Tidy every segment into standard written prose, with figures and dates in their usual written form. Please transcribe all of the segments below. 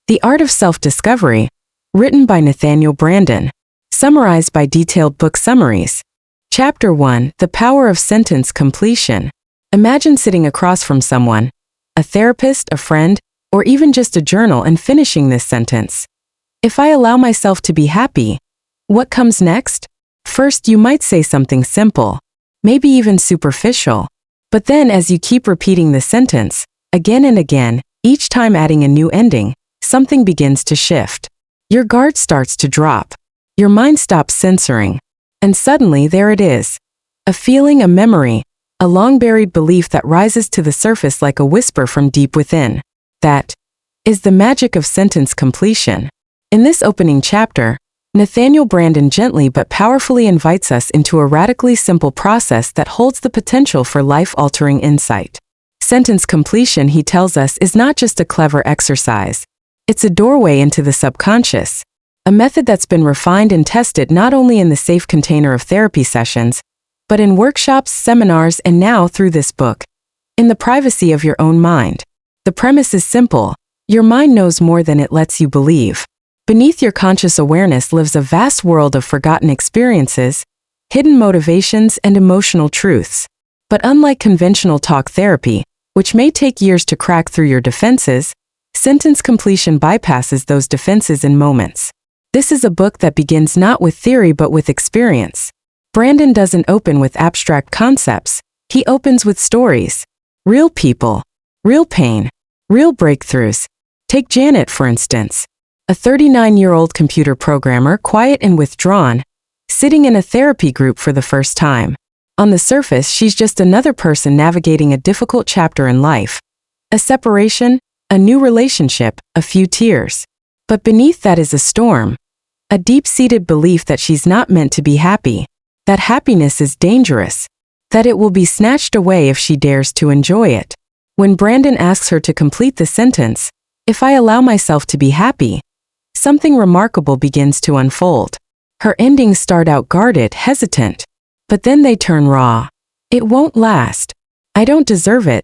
The Art of Self-Discovery, written by Nathaniel Branden, summarized by Detailed Book Summaries. Chapter 1, The Power of Sentence Completion. Imagine sitting across from someone, a therapist, a friend, or even just a journal, and finishing this sentence. If I allow myself to be happy, what comes next? First, you might say something simple, maybe even superficial. But then as you keep repeating the sentence, again and again, each time adding a new ending, something begins to shift. Your guard starts to drop. Your mind stops censoring. And suddenly there it is. A feeling, a memory, a long-buried belief that rises to the surface like a whisper from deep within. That is the magic of sentence completion. In this opening chapter, Nathaniel Branden gently but powerfully invites us into a radically simple process that holds the potential for life-altering insight. Sentence completion, he tells us, is not just a clever exercise. It's a doorway into the subconscious, a method that's been refined and tested not only in the safe container of therapy sessions, but in workshops, seminars, and now through this book, in the privacy of your own mind. The premise is simple. Your mind knows more than it lets you believe. Beneath your conscious awareness lives a vast world of forgotten experiences, hidden motivations, and emotional truths. But unlike conventional talk therapy, which may take years to crack through your defenses, sentence completion bypasses those defenses in moments. This is a book that begins not with theory but with experience. Branden doesn't open with abstract concepts. He opens with stories. Real people, real pain, real breakthroughs. Take Janet, for instance. A 39-year-old computer programmer, quiet and withdrawn, sitting in a therapy group for the first time. On the surface, she's just another person navigating a difficult chapter in life. A separation, a new relationship, a few tears. But beneath that is a storm. A deep-seated belief that she's not meant to be happy. That happiness is dangerous. That it will be snatched away if she dares to enjoy it. When Branden asks her to complete the sentence, "If I allow myself to be happy," something remarkable begins to unfold. Her endings start out guarded, hesitant. But then they turn raw. "It won't last. I don't deserve it.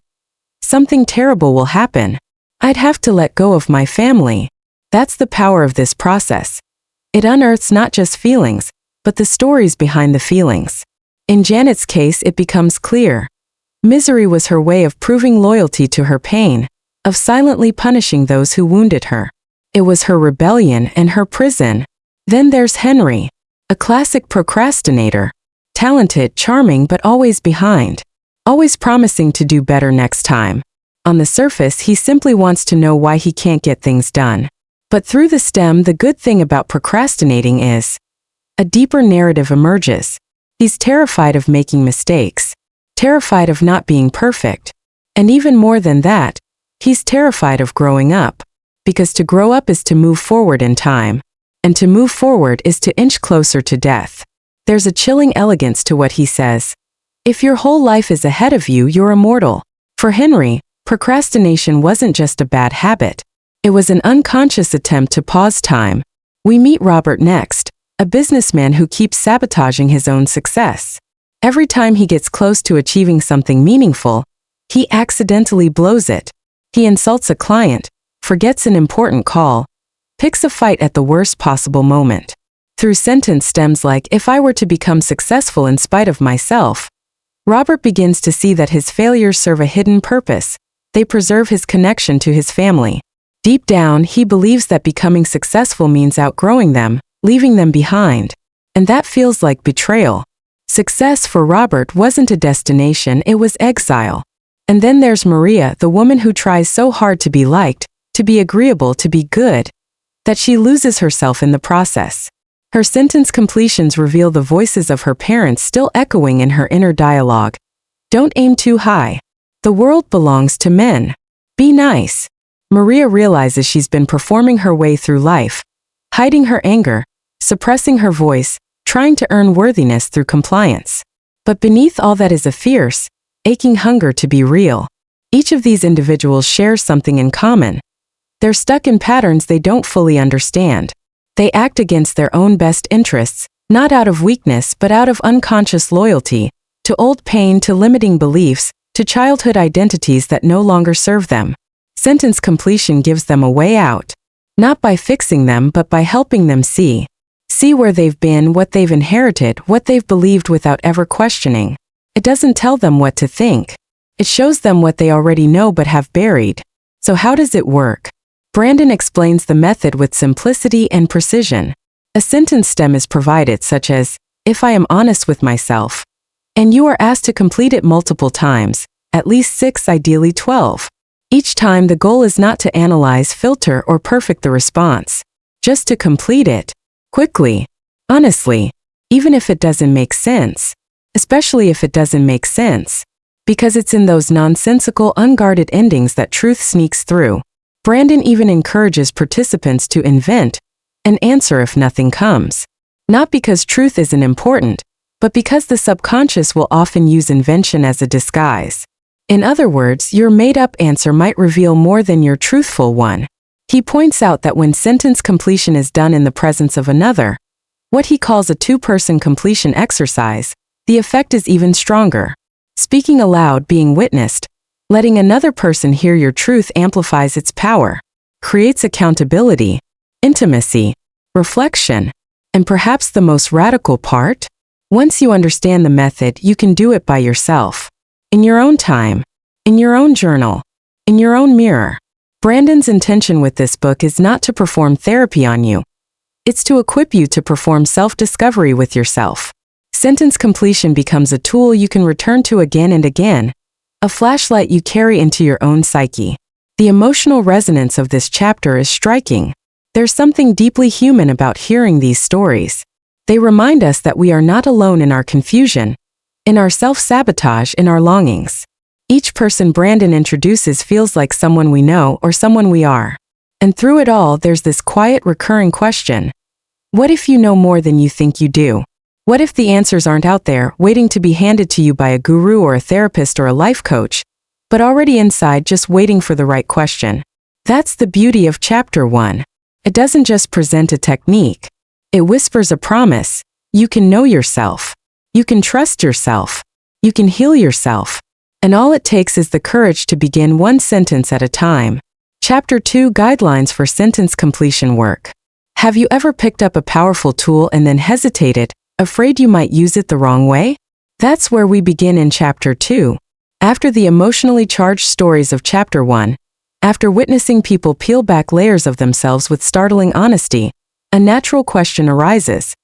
Something terrible will happen. I'd have to let go of my family." That's the power of this process. It unearths not just feelings, but the stories behind the feelings. In Janet's case, it becomes clear. Misery was her way of proving loyalty to her pain, of silently punishing those who wounded her. It was her rebellion and her prison. Then there's Henry, a classic procrastinator. Talented, charming, but always behind. Always promising to do better next time. On the surface, he simply wants to know why he can't get things done. But through the stem, the good thing about procrastinating is a deeper narrative emerges. He's terrified of making mistakes, terrified of not being perfect. And even more than that, he's terrified of growing up. Because to grow up is to move forward in time. And to move forward is to inch closer to death. There's a chilling elegance to what he says. If your whole life is ahead of you, you're immortal. For Henry, procrastination wasn't just a bad habit. It was an unconscious attempt to pause time. We meet Robert next, a businessman who keeps sabotaging his own success. Every time he gets close to achieving something meaningful, he accidentally blows it. He insults a client, forgets an important call, picks a fight at the worst possible moment. Through sentence stems like, "If I were to become successful in spite of myself," Robert begins to see that his failures serve a hidden purpose. They preserve his connection to his family. Deep down, he believes that becoming successful means outgrowing them, leaving them behind. And that feels like betrayal. Success for Robert wasn't a destination, it was exile. And then there's Maria, the woman who tries so hard to be liked, to be agreeable, to be good, that she loses herself in the process. Her sentence completions reveal the voices of her parents still echoing in her inner dialogue. "Don't aim too high. The world belongs to men. Be nice." Maria realizes she's been performing her way through life, hiding her anger, suppressing her voice, trying to earn worthiness through compliance. But beneath all that is a fierce, aching hunger to be real. Each of these individuals shares something in common. They're stuck in patterns they don't fully understand. They act against their own best interests, not out of weakness but out of unconscious loyalty, to old pain, to limiting beliefs, to childhood identities that no longer serve them. Sentence completion gives them a way out. not by fixing them but by helping them see. See where they've been, what they've inherited, what they've believed without ever questioning. It doesn't tell them what to think. It shows them what they already know but have buried. So how does it work? Branden explains the method with simplicity and precision. A sentence stem is provided such as, if I am honest with myself. And you are asked to complete it multiple times, at least 6, ideally 12. Each time the goal is not to analyze, filter, or perfect the response. Just to complete it. Quickly. Honestly. Even if it doesn't make sense. Especially if it doesn't make sense. Because it's in those nonsensical, unguarded endings that truth sneaks through. Branden even encourages participants to invent an answer if nothing comes. Not because truth isn't important, but because the subconscious will often use invention as a disguise. In other words, your made-up answer might reveal more than your truthful one. He points out that when sentence completion is done in the presence of another, what he calls a two-person completion exercise, the effect is even stronger. Speaking aloud, being witnessed, letting another person hear your truth amplifies its power, creates accountability, intimacy, reflection, and perhaps the most radical part? Once you understand the method, you can do it by yourself. In your own time. In your own journal. In your own mirror. Branden's intention with this book is not to perform therapy on you. It's to equip you to perform self-discovery with yourself. Sentence completion becomes a tool you can return to again and again, a flashlight you carry into your own psyche. The emotional resonance of this chapter is striking. There's something deeply human about hearing these stories. They remind us that we are not alone in our confusion, in our self-sabotage, in our longings. Each person Branden introduces feels like someone we know or someone we are. And through it all, there's this quiet, recurring question. What if you know more than you think you do? What if the answers aren't out there, waiting to be handed to you by a guru or a therapist or a life coach, but already inside, just waiting for the right question? That's the beauty of Chapter 1. It doesn't just present a technique. It whispers a promise. You can know yourself. You can trust yourself. You can heal yourself. And all it takes is the courage to begin one sentence at a time. Chapter 2, Guidelines for Sentence Completion Work. Have you ever picked up a powerful tool and then hesitated, afraid you might use it the wrong way? That's where we begin in Chapter 2. After the emotionally charged stories of Chapter 1, after witnessing people peel back layers of themselves with startling honesty, a natural question arises.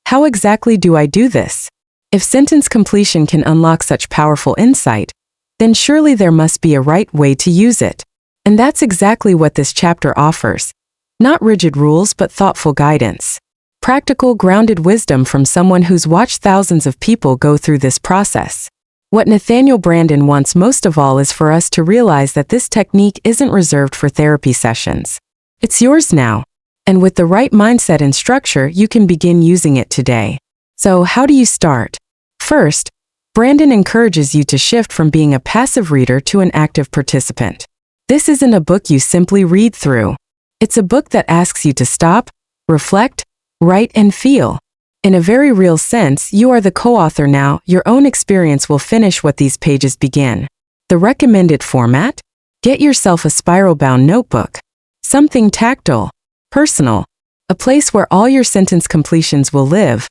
How exactly do I do this? If sentence completion can unlock such powerful insight, then surely there must be a right way to use it. And that's exactly what this chapter offers. Not rigid rules but thoughtful guidance. Practical, grounded wisdom from someone who's watched thousands of people go through this process. What Nathaniel Branden wants most of all is for us to realize that this technique isn't reserved for therapy sessions. It's yours now. And with the right mindset and structure, you can begin using it today. So how do you start? First, Branden encourages you to shift from being a passive reader to an active participant. This isn't a book you simply read through. It's a book that asks you to stop, reflect, write, and feel. In a very real sense, you are the co-author now. Your own experience will finish what these pages begin. The recommended format? Get yourself a spiral-bound notebook. Something tactile, personal. A place where all your sentence completions will live.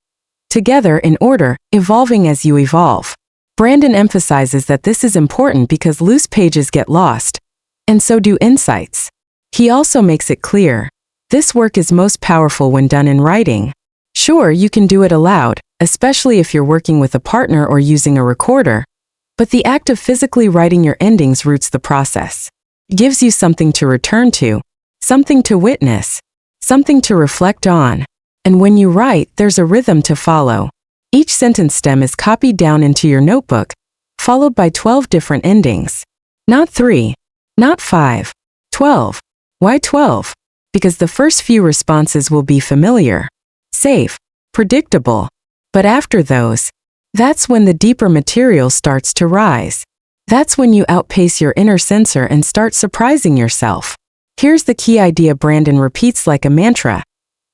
Together in order, evolving as you evolve. Branden emphasizes that this is important because loose pages get lost. And so do insights. He also makes it clear. This work is most powerful when done in writing. Sure, you can do it aloud, especially if you're working with a partner or using a recorder, but the act of physically writing your endings roots the process. It gives you something to return to, something to witness, something to reflect on. And when you write, there's a rhythm to follow. Each sentence stem is copied down into your notebook, followed by 12 different endings. Not 3, not 5, 12. Why 12? Because the first few responses will be familiar, safe, predictable. But after those, that's when the deeper material starts to rise. That's when you outpace your inner censor and start surprising yourself. Here's the key idea Branden repeats like a mantra.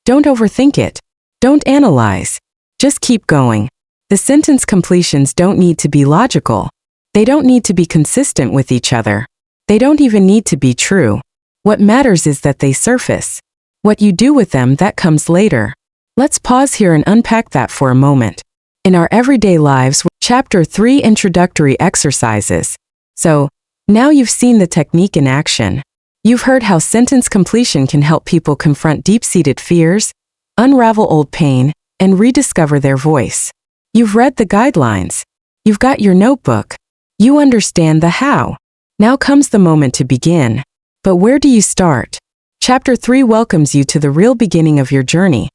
Don't overthink it. Don't analyze. Just keep going. The sentence completions don't need to be logical. They don't need to be consistent with each other. They don't even need to be true. What matters is that they surface. What you do with them, that comes later. Let's pause here and unpack that for a moment. In our everyday lives, Chapter 3 Introductory Exercises. So, now you've seen the technique in action. You've heard how sentence completion can help people confront deep-seated fears, unravel old pain, and rediscover their voice. You've read the guidelines. You've got your notebook. You understand the how. Now comes the moment to begin. But where do you start? Chapter 3 welcomes you to the real beginning of your journey.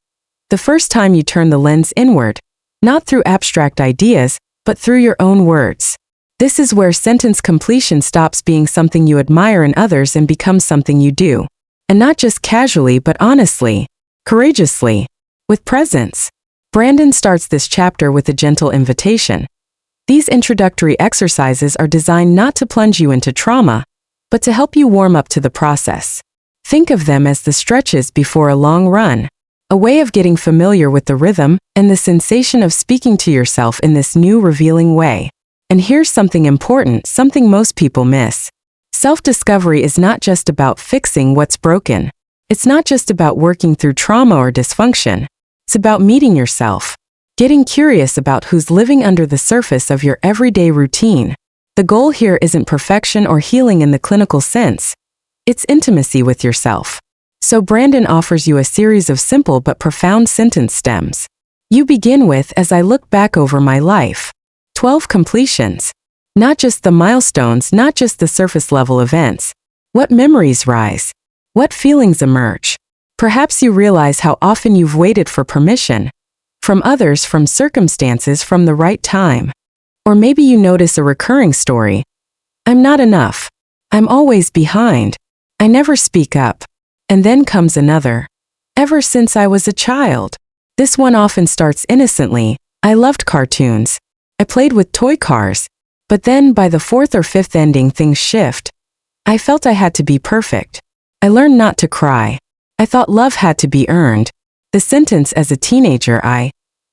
The first time you turn the lens inward, not through abstract ideas, but through your own words. This is where sentence completion stops being something you admire in others and becomes something you do. And not just casually, but honestly, courageously, with presence. Branden starts this chapter with a gentle invitation. These introductory exercises are designed not to plunge you into trauma, but to help you warm up to the process. Think of them as the stretches before a long run, a way of getting familiar with the rhythm and the sensation of speaking to yourself in this new, revealing way. And here's something important, something most people miss. Self-discovery is not just about fixing what's broken. It's not just about working through trauma or dysfunction. It's about meeting yourself, getting curious about who's living under the surface of your everyday routine. The goal here isn't perfection or healing in the clinical sense. It's intimacy with yourself. So Branden offers you a series of simple but profound sentence stems. You begin with, as I look back over my life. 12 completions. Not just the milestones, not just the surface-level events. What memories rise? What feelings emerge? Perhaps you realize how often you've waited for permission. From others, from circumstances, from the right time. Or maybe you notice a recurring story. I'm not enough. I'm always behind. I never speak up. And then comes another. Ever since I was a child. This one often starts innocently. I loved cartoons. I played with toy cars. But then by the fourth or fifth ending, things shift. I felt I had to be perfect. I learned not to cry. I thought love had to be earned. The sentence as a teenager, I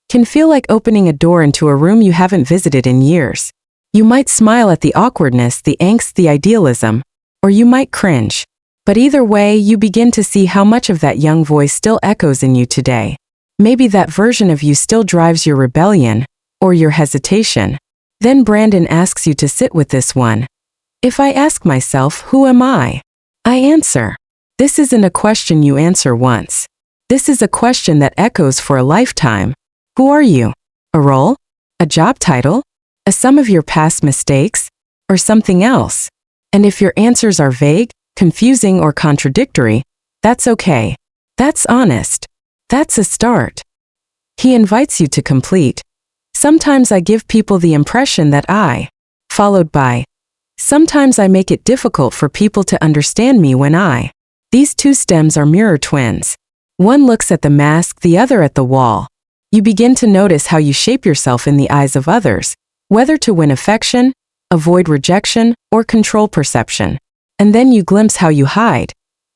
can feel like opening a door into a room you haven't visited in years. You might smile at the awkwardness, the angst, the idealism, or you might cringe. But either way, you begin to see how much of that young voice still echoes in you today. Maybe that version of you still drives your rebellion, or your hesitation. Then Branden asks you to sit with this one. If I ask myself, who am I? I answer. This isn't a question you answer once. This is a question that echoes for a lifetime. Who are you? A role? A job title? A sum of your past mistakes? Or something else? And if your answers are vague, confusing, or contradictory, that's okay. That's honest. That's a start. He invites you to complete. Sometimes I give people the impression that I, followed by, sometimes I make it difficult for people to understand me when I. These two stems are mirror twins. One looks at the mask, the other at the wall. You begin to notice how you shape yourself in the eyes of others, whether to win affection, avoid rejection, or control perception. And then you glimpse how you hide,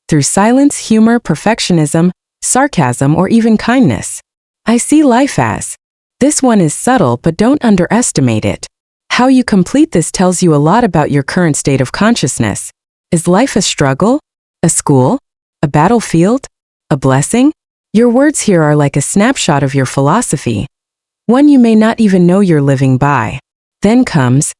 through silence, humor, perfectionism, sarcasm, or even kindness. I see life as. This one is subtle, but don't underestimate it. How you complete this tells you a lot about your current state of consciousness. Is life a struggle? A school? A battlefield? A blessing? Your words here are like a snapshot of your philosophy, one you may not even know you're living by. Then comes,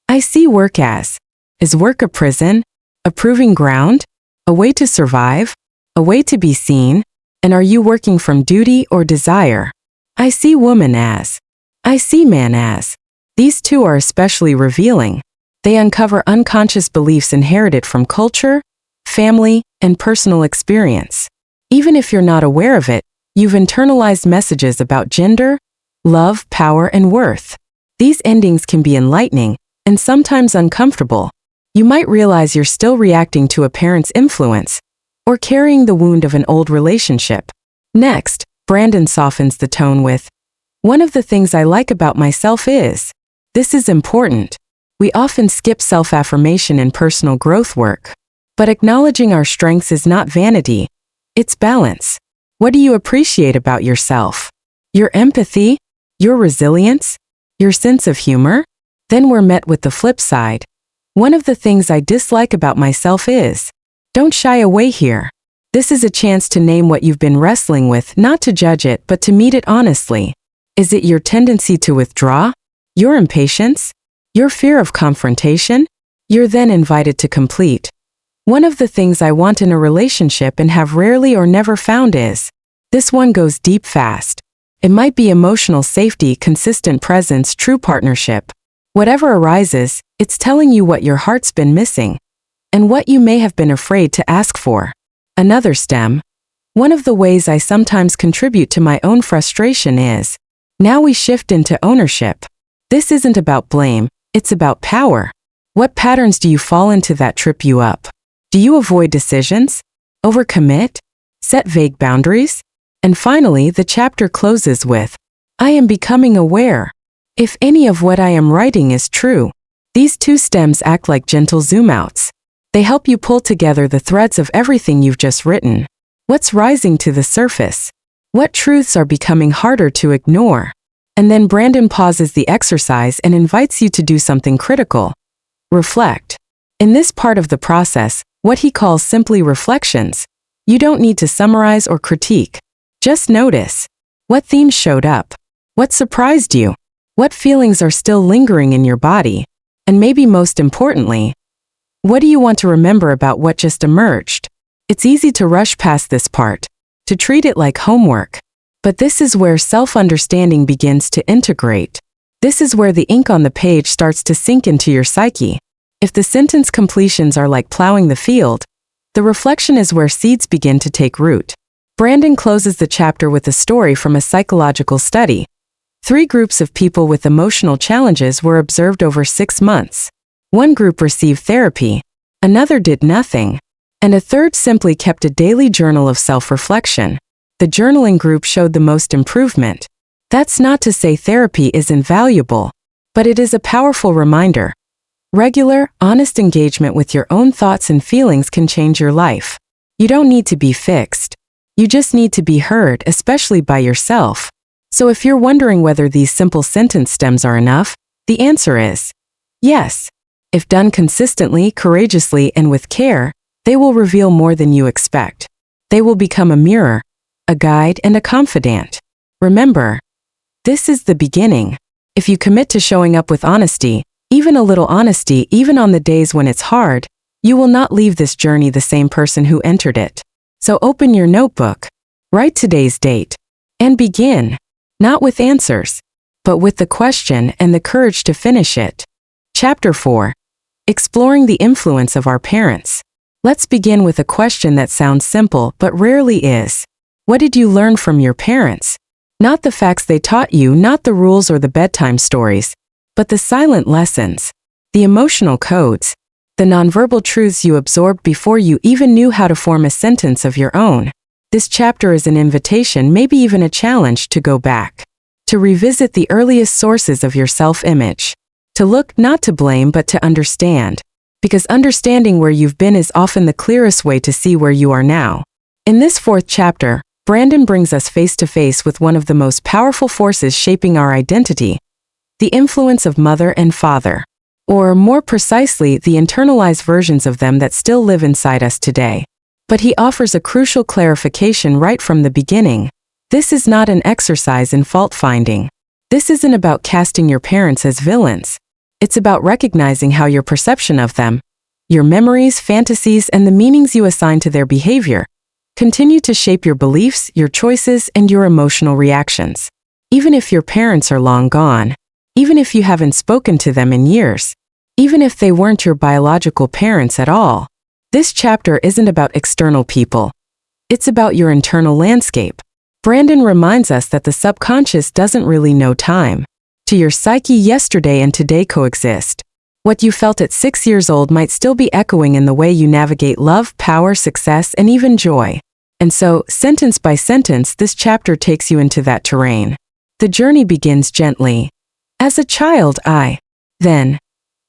I see work as. Is work a prison? A proving ground? A way to survive? A way to be seen? And are you working from duty or desire? I see woman as. I see man as. These two are especially revealing. They uncover unconscious beliefs inherited from culture, family, and personal experience. Even if you're not aware of it, you've internalized messages about gender, love, power, and worth. These endings can be enlightening and sometimes uncomfortable. You might realize you're still reacting to a parent's influence or carrying the wound of an old relationship. Next, Branden softens the tone with, one of the things I like about myself is. This is important. We often skip self-affirmation in personal growth work. But acknowledging our strengths is not vanity. It's balance. What do you appreciate about yourself? Your empathy? Your resilience? Your sense of humor? Then we're met with the flip side. One of the things I dislike about myself is. Don't shy away here. This is a chance to name what you've been wrestling with, not to judge it, but to meet it honestly. Is it your tendency to withdraw? Your impatience? Your fear of confrontation? You're then invited to complete. One of the things I want in a relationship and have rarely or never found is, this one goes deep fast. It might be emotional safety, consistent presence, true partnership. Whatever arises, it's telling you what your heart's been missing and what you may have been afraid to ask for. Another stem. One of the ways I sometimes contribute to my own frustration is, now we shift into ownership. This isn't about blame, it's about power. What patterns do you fall into that trip you up? Do you avoid decisions? Overcommit? Set vague boundaries? And finally, the chapter closes with, I am becoming aware. If any of what I am writing is true, these two stems act like gentle zoom-outs. They help you pull together the threads of everything you've just written. What's rising to the surface? What truths are becoming harder to ignore? And then Branden pauses the exercise and invites you to do something critical. Reflect. In this part of the process, what he calls simply reflections, you don't need to summarize or critique. Just notice. What themes showed up? What surprised you? What feelings are still lingering in your body? And maybe most importantly, what do you want to remember about what just emerged? It's easy to rush past this part, to treat it like homework. But this is where self-understanding begins to integrate. This is where the ink on the page starts to sink into your psyche. If the sentence completions are like plowing the field, the reflection is where seeds begin to take root. Branden closes the chapter with a story from a psychological study. 3 groups of people with emotional challenges were observed over 6 months. One group received therapy, another did nothing, and a third simply kept a daily journal of self-reflection. The journaling group showed the most improvement. That's not to say therapy is invaluable, but it is a powerful reminder. Regular, honest engagement with your own thoughts and feelings can change your life. You don't need to be fixed. You just need to be heard, especially by yourself. So if you're wondering whether these simple sentence stems are enough, the answer is yes. If done consistently, courageously, and with care, they will reveal more than you expect. They will become a mirror, a guide, and a confidant. Remember, this is the beginning. If you commit to showing up with honesty, even a little honesty, even on the days when it's hard, you will not leave this journey the same person who entered it. So open your notebook, write today's date, and begin, not with answers, but with the question and the courage to finish it. Chapter 4. Exploring the influence of our parents. Let's begin with a question that sounds simple but rarely is. What did you learn from your parents? Not the facts they taught you, not the rules or the bedtime stories, but the silent lessons, the emotional codes, the nonverbal truths you absorbed before you even knew how to form a sentence of your own. This chapter is an invitation, maybe even a challenge, to go back, to revisit the earliest sources of your self-image, to look, not to blame, but to understand, because understanding where you've been is often the clearest way to see where you are now. In this 4th chapter, Branden brings us face to face with one of the most powerful forces shaping our identity, the influence of mother and father, or more precisely, the internalized versions of them that still live inside us today. But he offers a crucial clarification right from the beginning. This is not an exercise in fault-finding. This isn't about casting your parents as villains. It's about recognizing how your perception of them, your memories, fantasies, and the meanings you assign to their behavior, continue to shape your beliefs, your choices, and your emotional reactions. Even if your parents are long gone, even if you haven't spoken to them in years, even if they weren't your biological parents at all, this chapter isn't about external people. It's about your internal landscape. Branden reminds us that the subconscious doesn't really know time. To your psyche, yesterday and today coexist. What you felt at 6 years old might still be echoing in the way you navigate love, power, success, and even joy. And so, sentence by sentence, this chapter takes you into that terrain. The journey begins gently. As a child, then,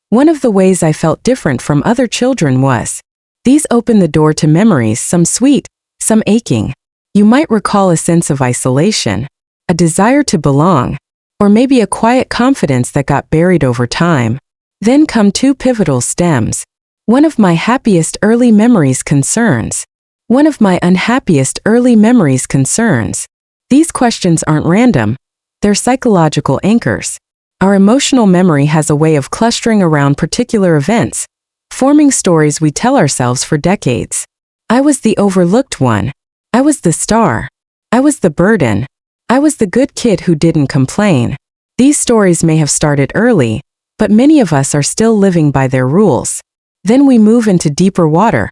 one of the ways I felt different from other children was. These open the door to memories, some sweet, some aching. You might recall a sense of isolation, a desire to belong, or maybe a quiet confidence that got buried over time. Then come 2 pivotal stems. One of my happiest early memories concerns One of my unhappiest early memories concerns. These questions aren't random. They're psychological anchors. Our emotional memory has a way of clustering around particular events, forming stories we tell ourselves for decades. I was the overlooked one. I was the star. I was the burden. I was the good kid who didn't complain. These stories may have started early, but many of us are still living by their rules. Then we move into deeper water.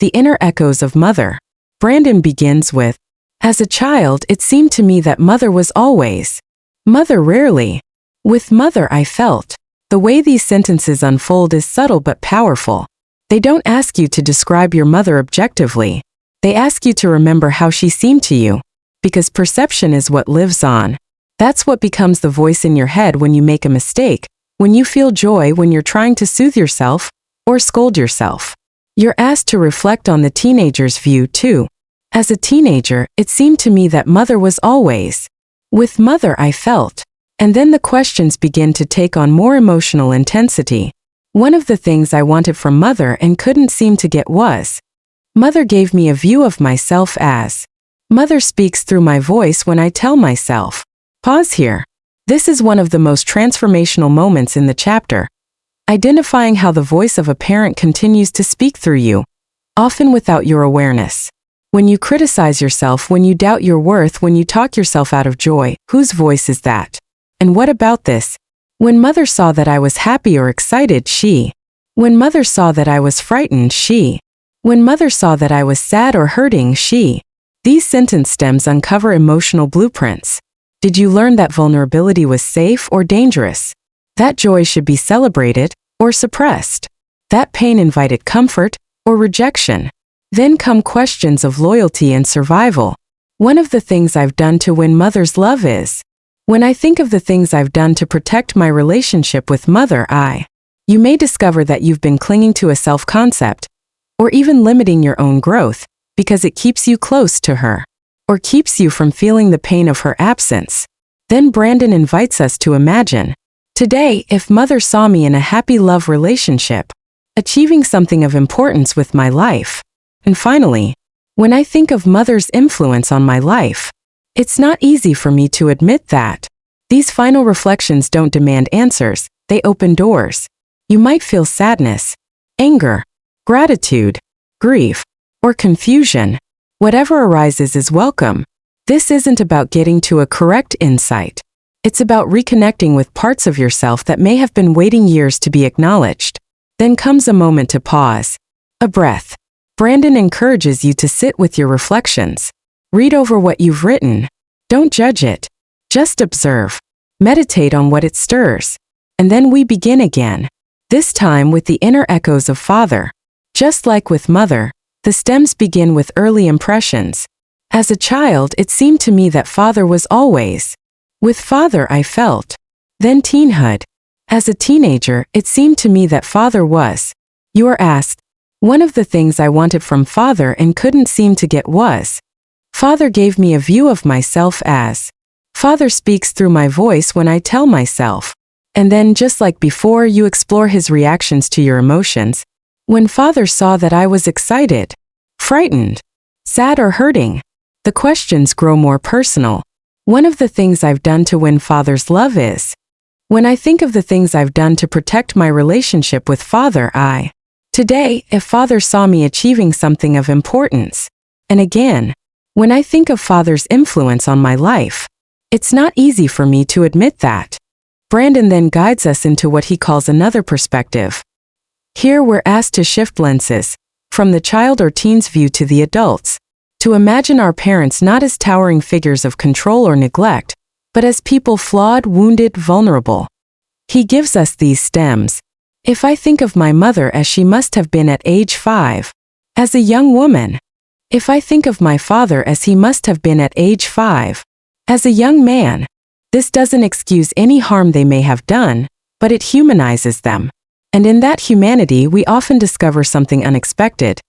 The inner echoes of mother. Branden begins with, "As a child, it seemed to me that mother was always. Mother rarely. With mother I felt." The way these sentences unfold is subtle but powerful. They don't ask you to describe your mother objectively. They ask you to remember how she seemed to you. Because perception is what lives on. That's what becomes the voice in your head when you make a mistake, when you feel joy when you're trying to soothe yourself, or scold yourself. You're asked to reflect on the teenager's view too. As a teenager, it seemed to me that mother was always. With mother I felt. And then the questions begin to take on more emotional intensity. One of the things I wanted from mother and couldn't seem to get was, mother gave me a view of myself as. Mother speaks through my voice when I tell myself. Pause here. This is one of the most transformational moments in the chapter. Identifying how the voice of a parent continues to speak through you, often without your awareness. When you criticize yourself, when you doubt your worth, when you talk yourself out of joy, whose voice is that? And what about this? When mother saw that I was happy or excited, she. When mother saw that I was frightened, she. When mother saw that I was sad or hurting, she. These sentence stems uncover emotional blueprints. Did you learn that vulnerability was safe or dangerous? That joy should be celebrated or suppressed? That pain invited comfort or rejection? Then come questions of loyalty and survival. One of the things I've done to win mother's love is, when I think of the things I've done to protect my relationship with mother, you may discover that you've been clinging to a self-concept, or even limiting your own growth, because it keeps you close to her, or keeps you from feeling the pain of her absence. Then Branden invites us to imagine, today, if mother saw me in a happy love relationship, achieving something of importance with my life. And finally, when I think of mother's influence on my life, it's not easy for me to admit that. These final reflections don't demand answers, they open doors. You might feel sadness, anger, gratitude, grief, or confusion. Whatever arises is welcome. This isn't about getting to a correct insight. It's about reconnecting with parts of yourself that may have been waiting years to be acknowledged. Then comes a moment to pause. A breath. Branden encourages you to sit with your reflections. Read over what you've written. Don't judge it. Just observe. Meditate on what it stirs. And then we begin again. This time with the inner echoes of father. Just like with mother, the stems begin with early impressions. As a child, it seemed to me that father was always. With father I felt. Then teenhood. As a teenager, it seemed to me that father was. You are asked, one of the things I wanted from father and couldn't seem to get was. Father gave me a view of myself as. Father speaks through my voice when I tell myself. And then just like before, you explore his reactions to your emotions. When father saw that I was excited, frightened, sad or hurting, the questions grow more personal. One of the things I've done to win father's love is. When I think of the things I've done to protect my relationship with father, today, if father saw me achieving something of importance. And again, when I think of father's influence on my life, it's not easy for me to admit that. Branden then guides us into what he calls another perspective. Here we're asked to shift lenses, from the child or teen's view to the adults, to imagine our parents not as towering figures of control or neglect, but as people flawed, wounded, vulnerable. He gives us these stems. If I think of my mother as she must have been at age 5, as a young woman. If I think of my father as he must have been at age 5, as a young man. This doesn't excuse any harm they may have done, but it humanizes them. And in that humanity we often discover something unexpected.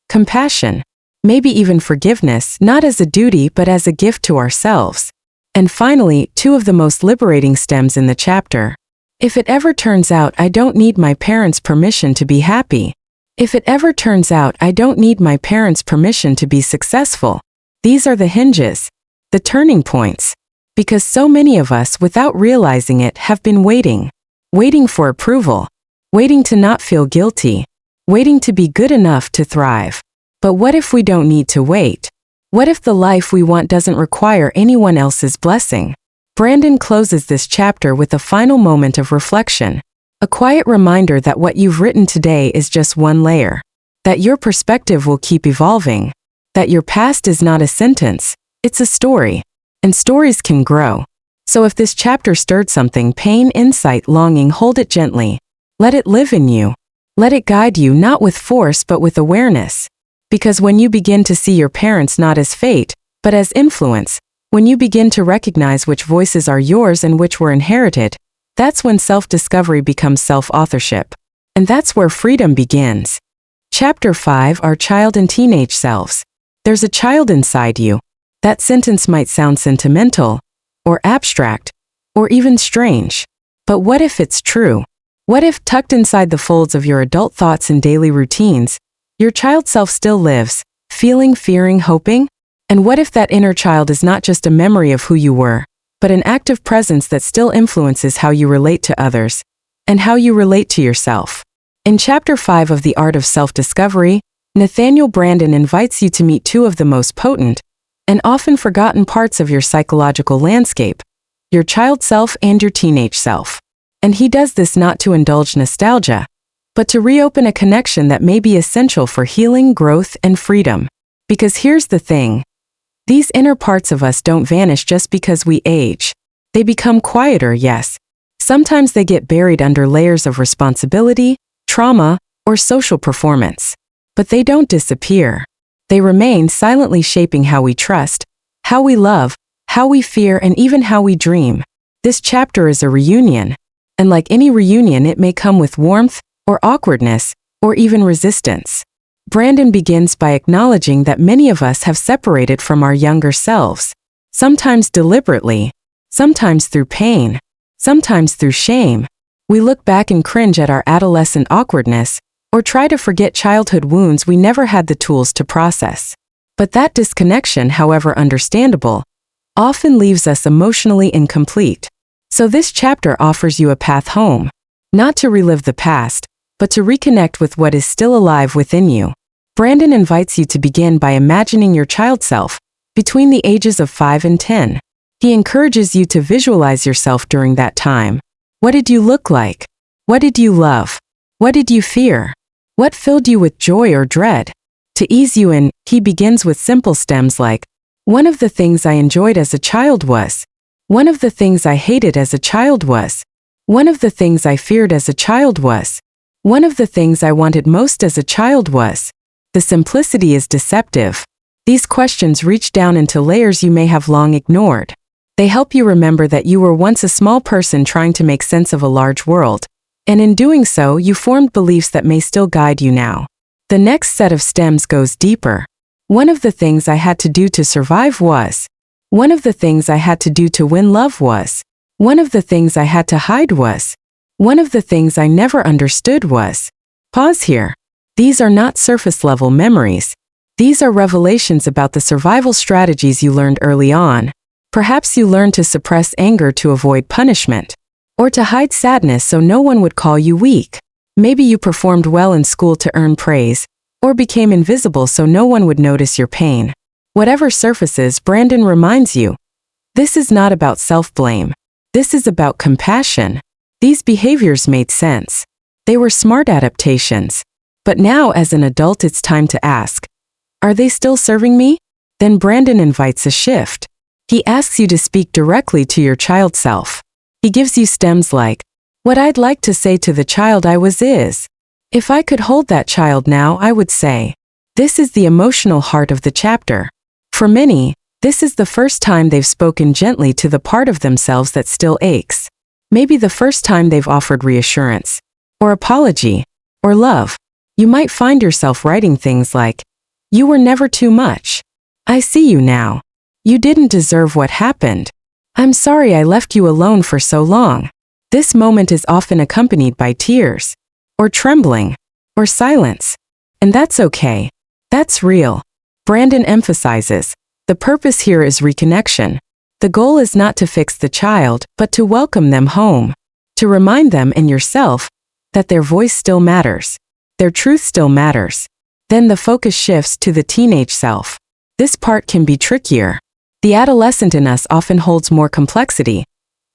Compassion. Maybe even forgiveness, not as a duty but as a gift to ourselves. And finally, two of the most liberating stems in the chapter. If it ever turns out I don't need my parents' permission to be happy, If it ever turns out I don't need my parents' permission to be successful, these are the hinges, the turning points. Because so many of us, without realizing it, have been waiting for approval, waiting to not feel guilty, waiting to be good enough to thrive. But what if we don't need to wait? What if the life we want doesn't require anyone else's blessing? Branden closes this chapter with a final moment of reflection, a quiet reminder that what you've written today is just one layer, that your perspective will keep evolving, that your past is not a sentence, it's a story. And stories can grow. So if this chapter stirred something, pain, insight, longing, hold it gently. Let it live in you. Let it guide you, not with force but with awareness. Because when you begin to see your parents not as fate, but as influence, when you begin to recognize which voices are yours and which were inherited, that's when self-discovery becomes self-authorship. And that's where freedom begins. Chapter 5, Our Child and Teenage Selves. There's a child inside you. That sentence might sound sentimental, or abstract, or even strange. But what if it's true? What if, tucked inside the folds of your adult thoughts and daily routines, your child self still lives, feeling, fearing, hoping? And what if that inner child is not just a memory of who you were, but an active presence that still influences how you relate to others, and how you relate to yourself? In Chapter 5 of The Art of Self-Discovery, Nathaniel Branden invites you to meet two of the most potent and often forgotten parts of your psychological landscape, your child self and your teenage self. And he does this not to indulge nostalgia, but to reopen a connection that may be essential for healing, growth, and freedom. Because here's the thing. These inner parts of us don't vanish just because we age. They become quieter, yes. Sometimes they get buried under layers of responsibility, trauma, or social performance. But they don't disappear. They remain, silently shaping how we trust, how we love, how we fear, and even how we dream. This chapter is a reunion. And like any reunion, it may come with warmth, or awkwardness, or even resistance. Branden begins by acknowledging that many of us have separated from our younger selves. Sometimes deliberately, sometimes through pain, sometimes through shame. We look back and cringe at our adolescent awkwardness, or try to forget childhood wounds we never had the tools to process. But that disconnection, however understandable, often leaves us emotionally incomplete. So this chapter offers you a path home, not to relive the past, but to reconnect with what is still alive within you. Branden invites you to begin by imagining your child self, between the ages of 5 and 10. He encourages you to visualize yourself during that time. What did you look like? What did you love? What did you fear? What filled you with joy or dread? To ease you in, he begins with simple stems like, one of the things I enjoyed as a child was. One of the things I hated as a child was. One of the things I feared as a child was. One of the things I wanted most as a child was. The simplicity is deceptive. These questions reach down into layers you may have long ignored. They help you remember that you were once a small person trying to make sense of a large world. And in doing so, you formed beliefs that may still guide you now. The next set of stems goes deeper. One of the things I had to do to survive was. One of the things I had to do to win love was. One of the things I had to hide was. One of the things I never understood was. Pause here. These are not surface-level memories. These are revelations about the survival strategies you learned early on. Perhaps you learned to suppress anger to avoid punishment, or to hide sadness so no one would call you weak. Maybe you performed well in school to earn praise, or became invisible so no one would notice your pain. Whatever surfaces, Branden reminds you, this is not about self-blame. This is about compassion. These behaviors made sense. They were smart adaptations. But now, as an adult, it's time to ask, are they still serving me? Then Branden invites a shift. He asks you to speak directly to your child self. He gives you stems like, what I'd like to say to the child I was is. If I could hold that child now, I would say. This is the emotional heart of the chapter. For many, this is the first time they've spoken gently to the part of themselves that still aches. Maybe the first time they've offered reassurance, or apology, or love. You might find yourself writing things like, you were never too much. I see you now. You didn't deserve what happened. I'm sorry I left you alone for so long. This moment is often accompanied by tears, or trembling, or silence. And that's okay. That's real. Branden emphasizes, the purpose here is reconnection. The goal is not to fix the child, but to welcome them home. To remind them and yourself that their voice still matters. Their truth still matters. Then the focus shifts to the teenage self. This part can be trickier. The adolescent in us often holds more complexity.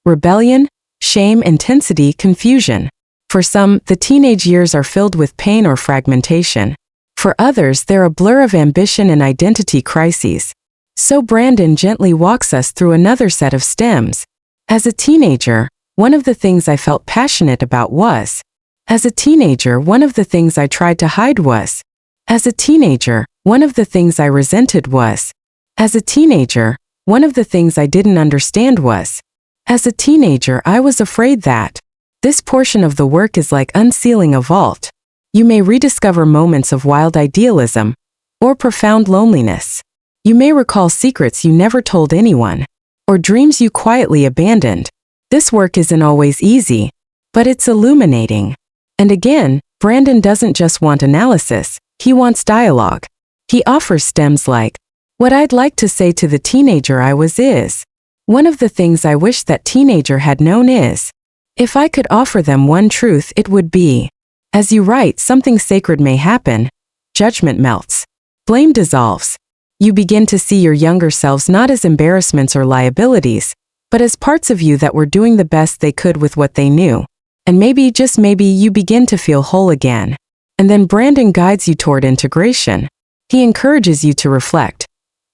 Rebellion, shame, intensity, confusion. For some, the teenage years are filled with pain or fragmentation. For others, they're a blur of ambition and identity crises. So Branden gently walks us through another set of stems. As a teenager, one of the things I felt passionate about was. As a teenager, one of the things I tried to hide was. As a teenager, one of the things I resented was. As a teenager, one of the things I didn't understand was. As a teenager, I was afraid that. This portion of the work is like unsealing a vault. You may rediscover moments of wild idealism or profound loneliness. You may recall secrets you never told anyone or dreams you quietly abandoned. This work isn't always easy, but it's illuminating. And again, Branden doesn't just want analysis, he wants dialogue. He offers stems like, what I'd like to say to the teenager I was is. One of the things I wish that teenager had known is. If I could offer them one truth, it would be. As you write, something sacred may happen. Judgment melts. Blame dissolves. You begin to see your younger selves not as embarrassments or liabilities, but as parts of you that were doing the best they could with what they knew. And maybe, just maybe, you begin to feel whole again. And then Branden guides you toward integration. He encourages you to reflect.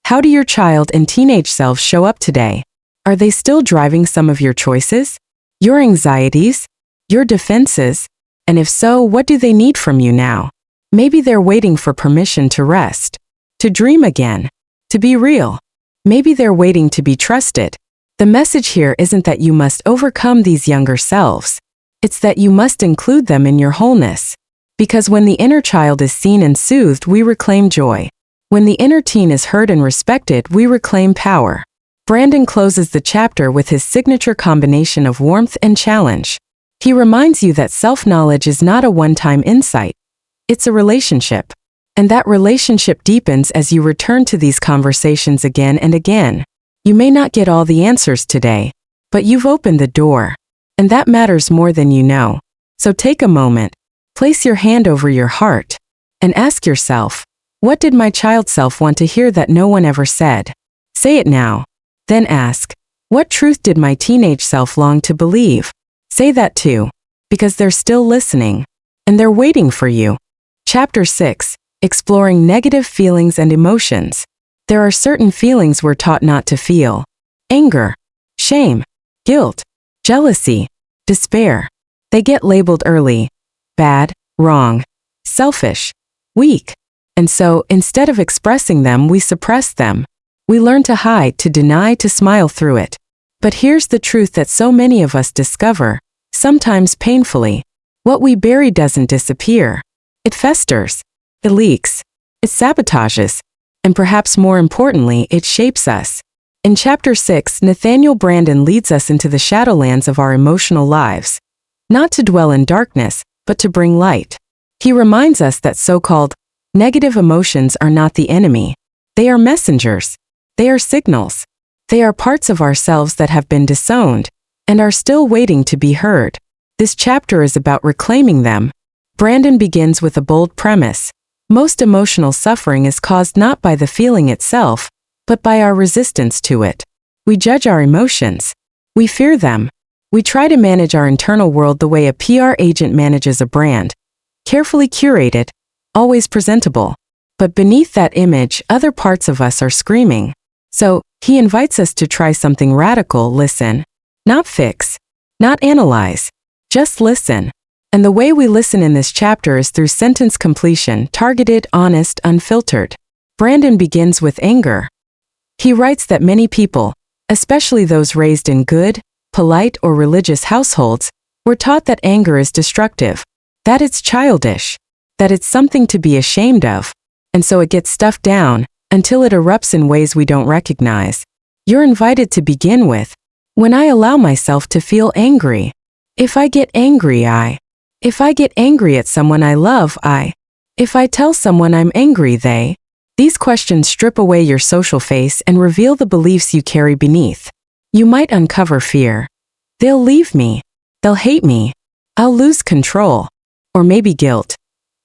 How do your child and teenage selves show up today? Are they still driving some of your choices? Your anxieties? Your defenses? And if so, what do they need from you now? Maybe they're waiting for permission to rest, to dream again, to be real. Maybe they're waiting to be trusted. The message here isn't that you must overcome these younger selves. It's that you must include them in your wholeness. Because when the inner child is seen and soothed, we reclaim joy. When the inner teen is heard and respected, we reclaim power. Branden closes the chapter with his signature combination of warmth and challenge. He reminds you that self-knowledge is not a one-time insight. It's a relationship. And that relationship deepens as you return to these conversations again and again. You may not get all the answers today, but you've opened the door. And that matters more than you know. So take a moment, place your hand over your heart, and ask yourself, what did my child self want to hear that no one ever said? Say it now. Then ask, what truth did my teenage self long to believe? Say that too, because they're still listening, and they're waiting for you. Chapter 6, Exploring Negative Feelings and Emotions. There are certain feelings we're taught not to feel. Anger, shame, guilt, jealousy, despair. They get labeled early. Bad, wrong, selfish, weak. And so, instead of expressing them, we suppress them. We learn to hide, to deny, to smile through it. But here's the truth that so many of us discover, sometimes painfully. What we bury doesn't disappear. It festers. It leaks. It sabotages. And perhaps more importantly, it shapes us. In Chapter 6, Nathaniel Branden leads us into the shadowlands of our emotional lives. Not to dwell in darkness, but to bring light. He reminds us that so-called negative emotions are not the enemy. They are messengers. They are signals. They are parts of ourselves that have been disowned and are still waiting to be heard. This chapter is about reclaiming them. Branden begins with a bold premise. Most emotional suffering is caused not by the feeling itself, but by our resistance to it. We judge our emotions. We fear them. We try to manage our internal world the way a PR agent manages a brand. Carefully curated, always presentable. But beneath that image, other parts of us are screaming. So, he invites us to try something radical. Listen. Not fix. Not analyze. Just listen. And the way we listen in this chapter is through sentence completion, targeted, honest, unfiltered. Branden begins with anger. He writes that many people, especially those raised in good, polite, or religious households, were taught that anger is destructive, that it's childish, that it's something to be ashamed of, and so it gets stuffed down until it erupts in ways we don't recognize. You're invited to begin with, when I allow myself to feel angry. If I get angry at someone I love, If I tell someone I'm angry, these questions strip away your social face and reveal the beliefs you carry beneath. You might uncover fear. They'll leave me. They'll hate me. I'll lose control. Or maybe guilt.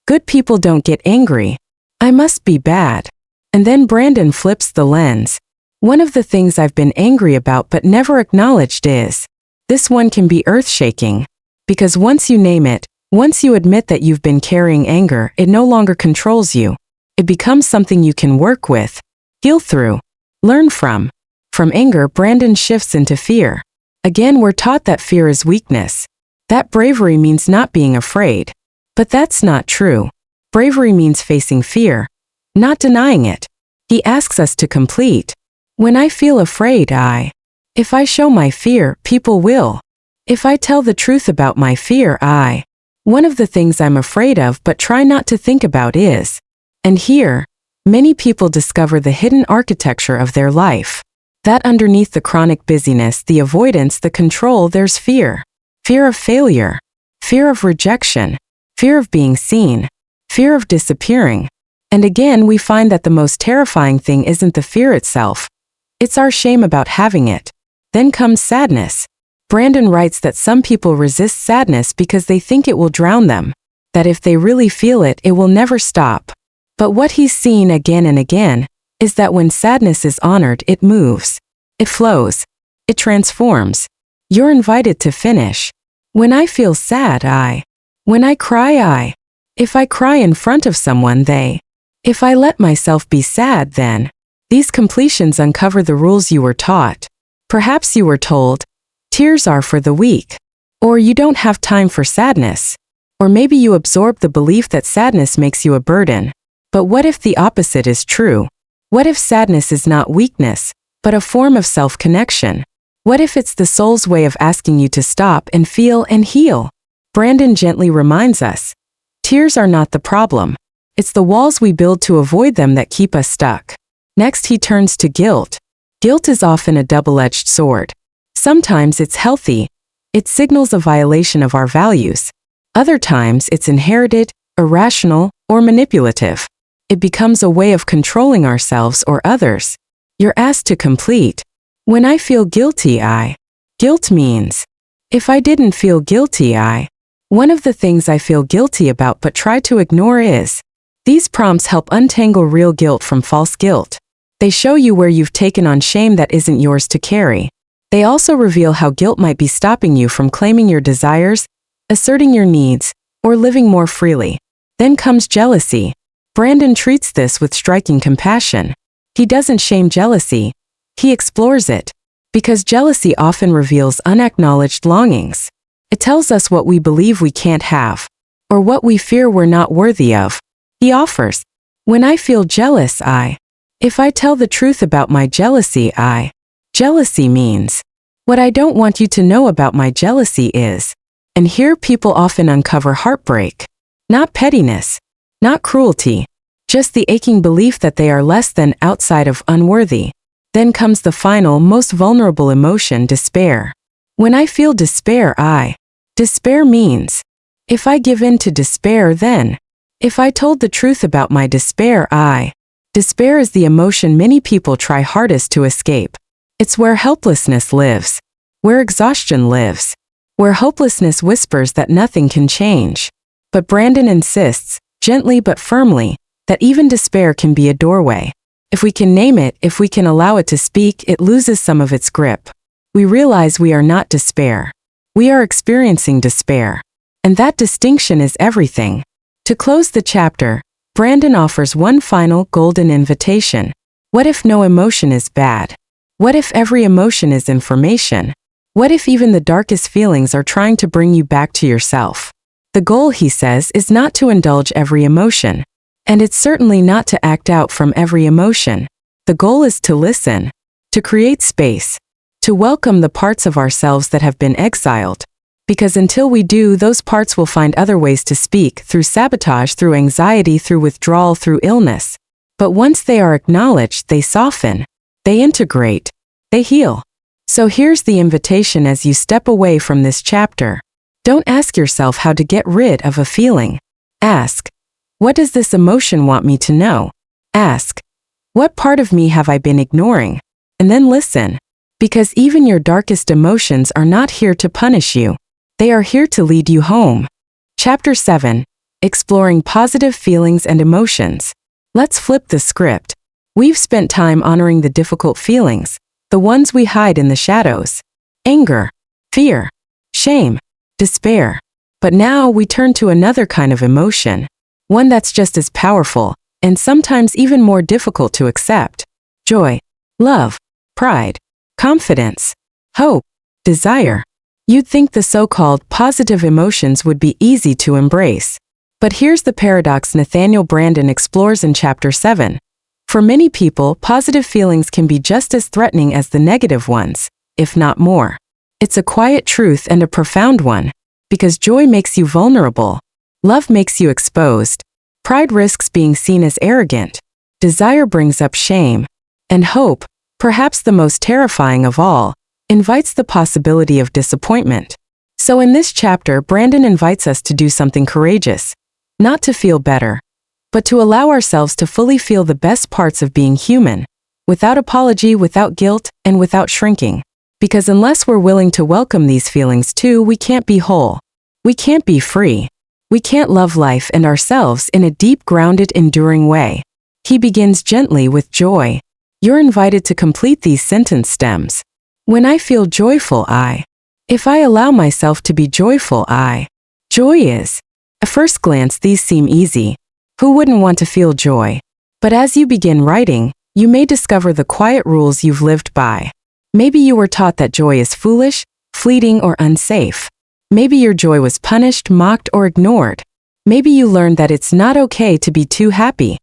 Good people don't get angry. I must be bad. And then Branden flips the lens. One of the things I've been angry about but never acknowledged is, this one can be earth-shaking. Because once you name it, once you admit that you've been carrying anger, it no longer controls you. It becomes something you can work with, heal through, learn from. From anger, Branden shifts into fear. Again, we're taught that fear is weakness. That bravery means not being afraid. But that's not true. Bravery means facing fear, not denying it. He asks us to complete. When I feel afraid, if I show my fear, people will. If I tell the truth about my fear, one of the things I'm afraid of but try not to think about is. And here, many people discover the hidden architecture of their life. That underneath the chronic busyness, the avoidance, the control, there's fear. Fear of failure. Fear of rejection. Fear of being seen. Fear of disappearing. And again, we find that the most terrifying thing isn't the fear itself. It's our shame about having it. Then comes sadness. Branden writes that some people resist sadness because they think it will drown them. That if they really feel it, it will never stop. But what he's seen again and again is that when sadness is honored, it moves. It flows. It transforms. You're invited to finish. When I feel sad, when I cry, if I cry in front of someone, if I let myself be sad, then. These completions uncover the rules you were taught. Perhaps you were told, tears are for the weak. Or you don't have time for sadness. Or maybe you absorbed the belief that sadness makes you a burden. But what if the opposite is true? What if sadness is not weakness, but a form of self-connection? What if it's the soul's way of asking you to stop and feel and heal? Branden gently reminds us, tears are not the problem. It's the walls we build to avoid them that keep us stuck. Next, he turns to guilt. Guilt is often a double-edged sword. Sometimes it's healthy. It signals a violation of our values. Other times it's inherited, irrational, or manipulative. It becomes a way of controlling ourselves or others. You're asked to complete. When I feel guilty, guilt means. If I didn't feel guilty, one of the things I feel guilty about but try to ignore is. These prompts help untangle real guilt from false guilt. They show you where you've taken on shame that isn't yours to carry. They also reveal how guilt might be stopping you from claiming your desires, asserting your needs, or living more freely. Then comes jealousy. Branden treats this with striking compassion. He doesn't shame jealousy. He explores it. Because jealousy often reveals unacknowledged longings. It tells us what we believe we can't have, or what we fear we're not worthy of. He offers, when I feel jealous, if I tell the truth about my jealousy, jealousy means. What I don't want you to know about my jealousy is. And here people often uncover heartbreak. Not pettiness. Not cruelty. Just the aching belief that they are less than, outside of, unworthy. Then comes the final, most vulnerable emotion, despair. When I feel despair, despair means. If I give in to despair, then. If I told the truth about my despair, despair is the emotion many people try hardest to escape. It's where helplessness lives. Where exhaustion lives. Where hopelessness whispers that nothing can change. But Branden insists, gently but firmly, that even despair can be a doorway. If we can name it, if we can allow it to speak, it loses some of its grip. We realize we are not despair. We are experiencing despair. And that distinction is everything. To close the chapter, Branden offers one final golden invitation. What if no emotion is bad? What if every emotion is information? What if even the darkest feelings are trying to bring you back to yourself? The goal, he says, is not to indulge every emotion. And it's certainly not to act out from every emotion. The goal is to listen, to create space, to welcome the parts of ourselves that have been exiled. Because until we do, those parts will find other ways to speak, through sabotage, through anxiety, through withdrawal, through illness. But once they are acknowledged, they soften, they integrate, they heal. So here's the invitation as you step away from this chapter. Don't ask yourself how to get rid of a feeling. Ask, What does this emotion want me to know? Ask, what part of me have I been ignoring? And then listen. Because even your darkest emotions are not here to punish you. They are here to lead you home. Chapter 7. Exploring positive feelings and emotions. Let's flip the script. We've spent time honoring the difficult feelings, the ones we hide in the shadows. Anger, fear, shame, despair. But now we turn to another kind of emotion. One that's just as powerful, and sometimes even more difficult to accept. Joy, love, pride, confidence, hope, desire. You'd think the so-called positive emotions would be easy to embrace. But here's the paradox Nathaniel Branden explores in Chapter 7. For many people, positive feelings can be just as threatening as the negative ones, if not more. It's a quiet truth and a profound one, because joy makes you vulnerable. Love makes you exposed. Pride risks being seen as arrogant. Desire brings up shame. And hope, perhaps the most terrifying of all, invites the possibility of disappointment. So in this chapter, Branden invites us to do something courageous. Not to feel better, but to allow ourselves to fully feel the best parts of being human, without apology, without guilt, and without shrinking. Because unless we're willing to welcome these feelings too, we can't be whole. We can't be free. We can't love life and ourselves in a deep, grounded, enduring way. He begins gently with joy. You're invited to complete these sentence stems. When I feel joyful, if I allow myself to be joyful, joy is. At first glance, these seem easy. Who wouldn't want to feel joy? But as you begin writing, you may discover the quiet rules you've lived by. Maybe you were taught that joy is foolish, fleeting, or unsafe. Maybe your joy was punished, mocked, or ignored. Maybe you learned that it's not okay to be too happy,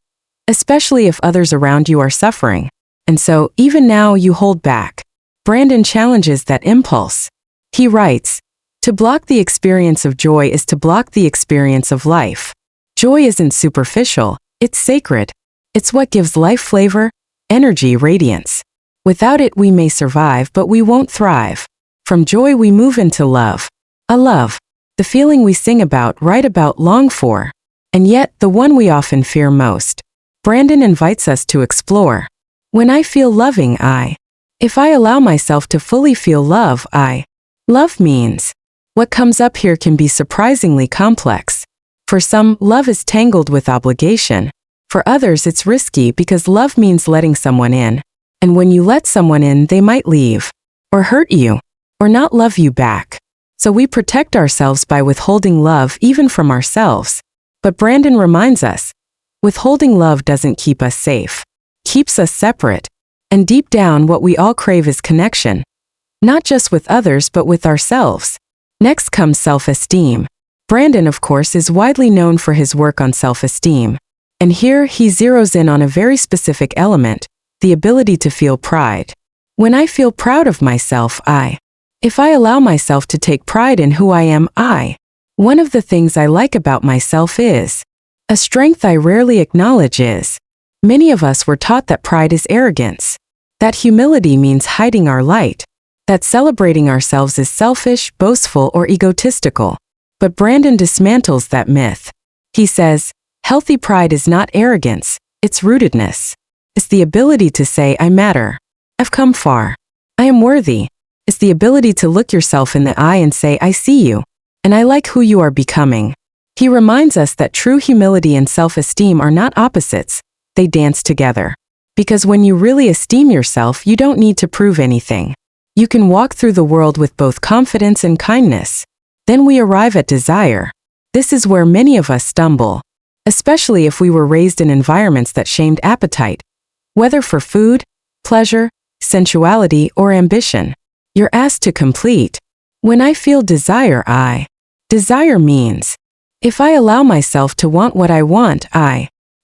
especially if others around you are suffering. And so, even now, you hold back. Branden challenges that impulse. He writes, to block the experience of joy is to block the experience of life. Joy isn't superficial, it's sacred. It's what gives life flavor, energy, radiance. Without it, we may survive, but we won't thrive. From joy, we move into love. A love, the feeling we sing about, write about, long for. And yet, the one we often fear most. Branden invites us to explore. When I feel loving, if I allow myself to fully feel love, love means. What comes up here can be surprisingly complex. For some, love is tangled with obligation. For others, it's risky because love means letting someone in. And when you let someone in, they might leave, or hurt you, or not love you back. So we protect ourselves by withholding love even from ourselves. But Branden reminds us, withholding love doesn't keep us safe, keeps us separate. And deep down, what we all crave is connection. Not just with others, but with ourselves. Next comes self-esteem. Branden, of course, is widely known for his work on self-esteem. And here, he zeroes in on a very specific element, the ability to feel pride. When I feel proud of myself, if I allow myself to take pride in who I am, one of the things I like about myself is, a strength I rarely acknowledge is, many of us were taught that pride is arrogance, that humility means hiding our light, that celebrating ourselves is selfish, boastful, or egotistical. But Branden dismantles that myth. He says, healthy pride is not arrogance, it's rootedness. It's the ability to say, I matter. I've come far. I am worthy. It's the ability to look yourself in the eye and say, I see you, and I like who you are becoming. He reminds us that true humility and self-esteem are not opposites, they dance together. Because when you really esteem yourself, you don't need to prove anything. You can walk through the world with both confidence and kindness. Then we arrive at desire. This is where many of us stumble, especially if we were raised in environments that shamed appetite, whether for food, pleasure, sensuality, or ambition. You're asked to complete. When I feel desire, desire means, if I allow myself to want what I want,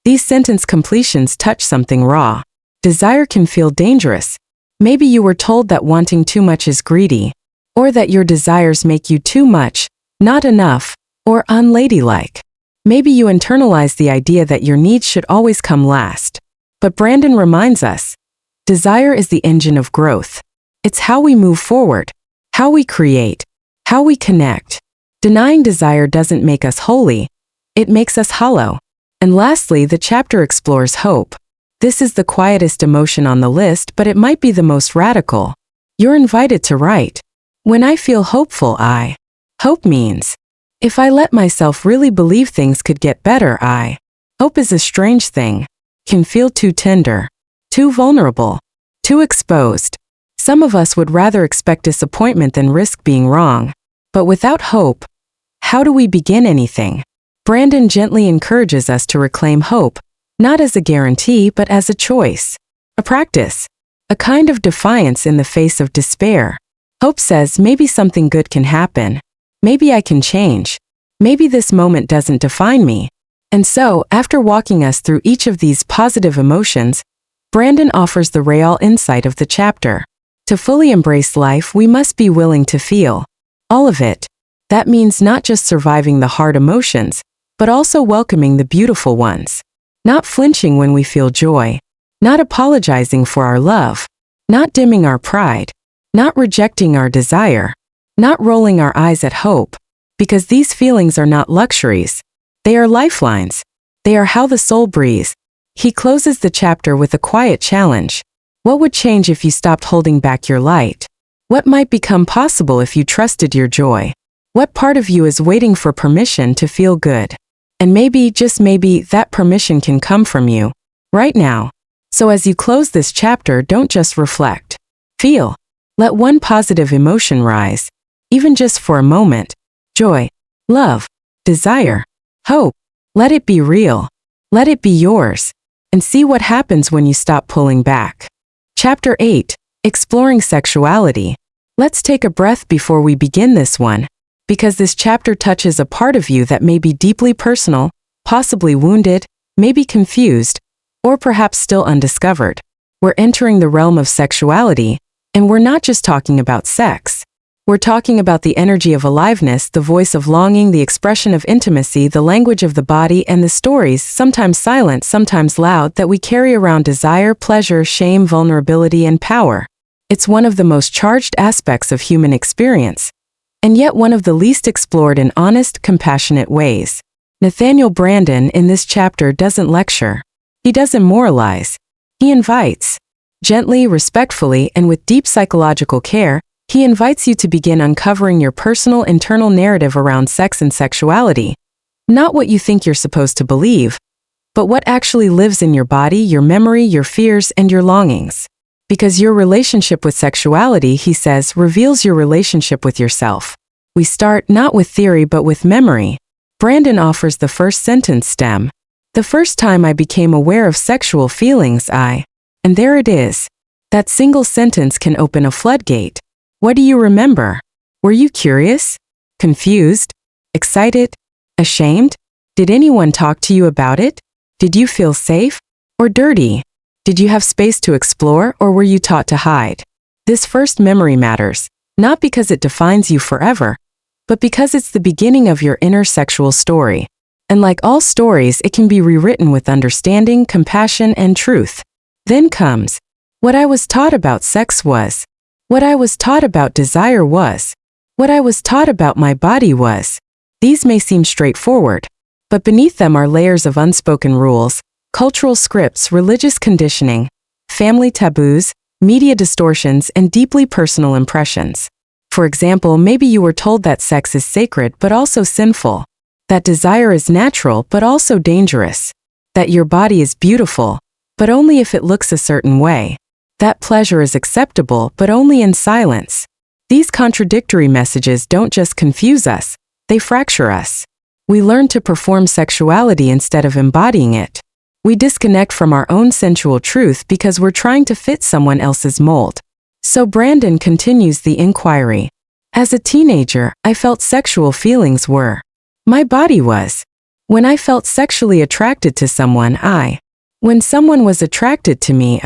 These sentence completions touch something raw. Desire can feel dangerous. Maybe you were told that wanting too much is greedy, or that your desires make you too much, not enough, or unladylike. Maybe you internalize the idea that your needs should always come last. But Branden reminds us, desire is the engine of growth. It's how we move forward, how we create, how we connect. Denying desire doesn't make us holy, it makes us hollow. And lastly, the chapter explores hope. This is the quietest emotion on the list, but it might be the most radical. You're invited to write, "When I feel hopeful, I." Hope means, if I let myself really believe things could get better, I. Hope is a strange thing. Can feel too tender, too vulnerable, too exposed. Some of us would rather expect disappointment than risk being wrong. But without hope, how do we begin anything? Branden gently encourages us to reclaim hope, not as a guarantee but as a choice, a practice, a kind of defiance in the face of despair. Hope says maybe something good can happen. Maybe I can change. Maybe this moment doesn't define me. And so, after walking us through each of these positive emotions, Branden offers the real insight of the chapter. To fully embrace life, we must be willing to feel all of it. That means not just surviving the hard emotions, but also welcoming the beautiful ones. Not flinching when we feel joy. Not apologizing for our love. Not dimming our pride. Not rejecting our desire. Not rolling our eyes at hope. Because these feelings are not luxuries. They are lifelines. They are how the soul breathes. He closes the chapter with a quiet challenge. What would change if you stopped holding back your light? What might become possible if you trusted your joy? What part of you is waiting for permission to feel good? And maybe, just maybe, that permission can come from you, right now. So as you close this chapter, don't just reflect. Feel. Let one positive emotion rise, even just for a moment. Joy, love, desire, hope. Let it be real. Let it be yours. And see what happens when you stop pulling back. Chapter 8. Exploring Sexuality. Let's take a breath before we begin this one, because this chapter touches a part of you that may be deeply personal, possibly wounded, maybe confused, or perhaps still undiscovered. We're entering the realm of sexuality, and we're not just talking about sex. We're talking about the energy of aliveness, the voice of longing, the expression of intimacy, the language of the body, and the stories, sometimes silent, sometimes loud, that we carry around: desire, pleasure, shame, vulnerability, and power. It's one of the most charged aspects of human experience, and yet one of the least explored in honest, compassionate ways. Nathaniel Branden in this chapter doesn't lecture. He doesn't moralize. He invites. Gently, respectfully, and with deep psychological care, he invites you to begin uncovering your personal internal narrative around sex and sexuality. Not what you think you're supposed to believe, but what actually lives in your body, your memory, your fears, and your longings. Because your relationship with sexuality, he says, reveals your relationship with yourself. We start not with theory but with memory. Branden offers the first sentence stem. The first time I became aware of sexual feelings, and there it is. That single sentence can open a floodgate. What do you remember? Were you curious? Confused? Excited? Ashamed? Did anyone talk to you about it? Did you feel safe? Or dirty? Did you have space to explore, or were you taught to hide? This first memory matters, not because it defines you forever, but because it's the beginning of your inner sexual story. And like all stories, it can be rewritten with understanding, compassion, and truth. Then comes, what I was taught about sex was. What I was taught about desire was. What I was taught about my body was. These may seem straightforward, but beneath them are layers of unspoken rules, cultural scripts, religious conditioning, family taboos, media distortions, and deeply personal impressions. For example, maybe you were told that sex is sacred but also sinful, that desire is natural but also dangerous, that your body is beautiful, but only if it looks a certain way, that pleasure is acceptable but only in silence. These contradictory messages don't just confuse us, they fracture us. We learn to perform sexuality instead of embodying it. We disconnect from our own sensual truth because we're trying to fit someone else's mold. So Branden continues the inquiry. As a teenager, I felt sexual feelings were. My body was. When I felt sexually attracted to someone, when someone was attracted to me,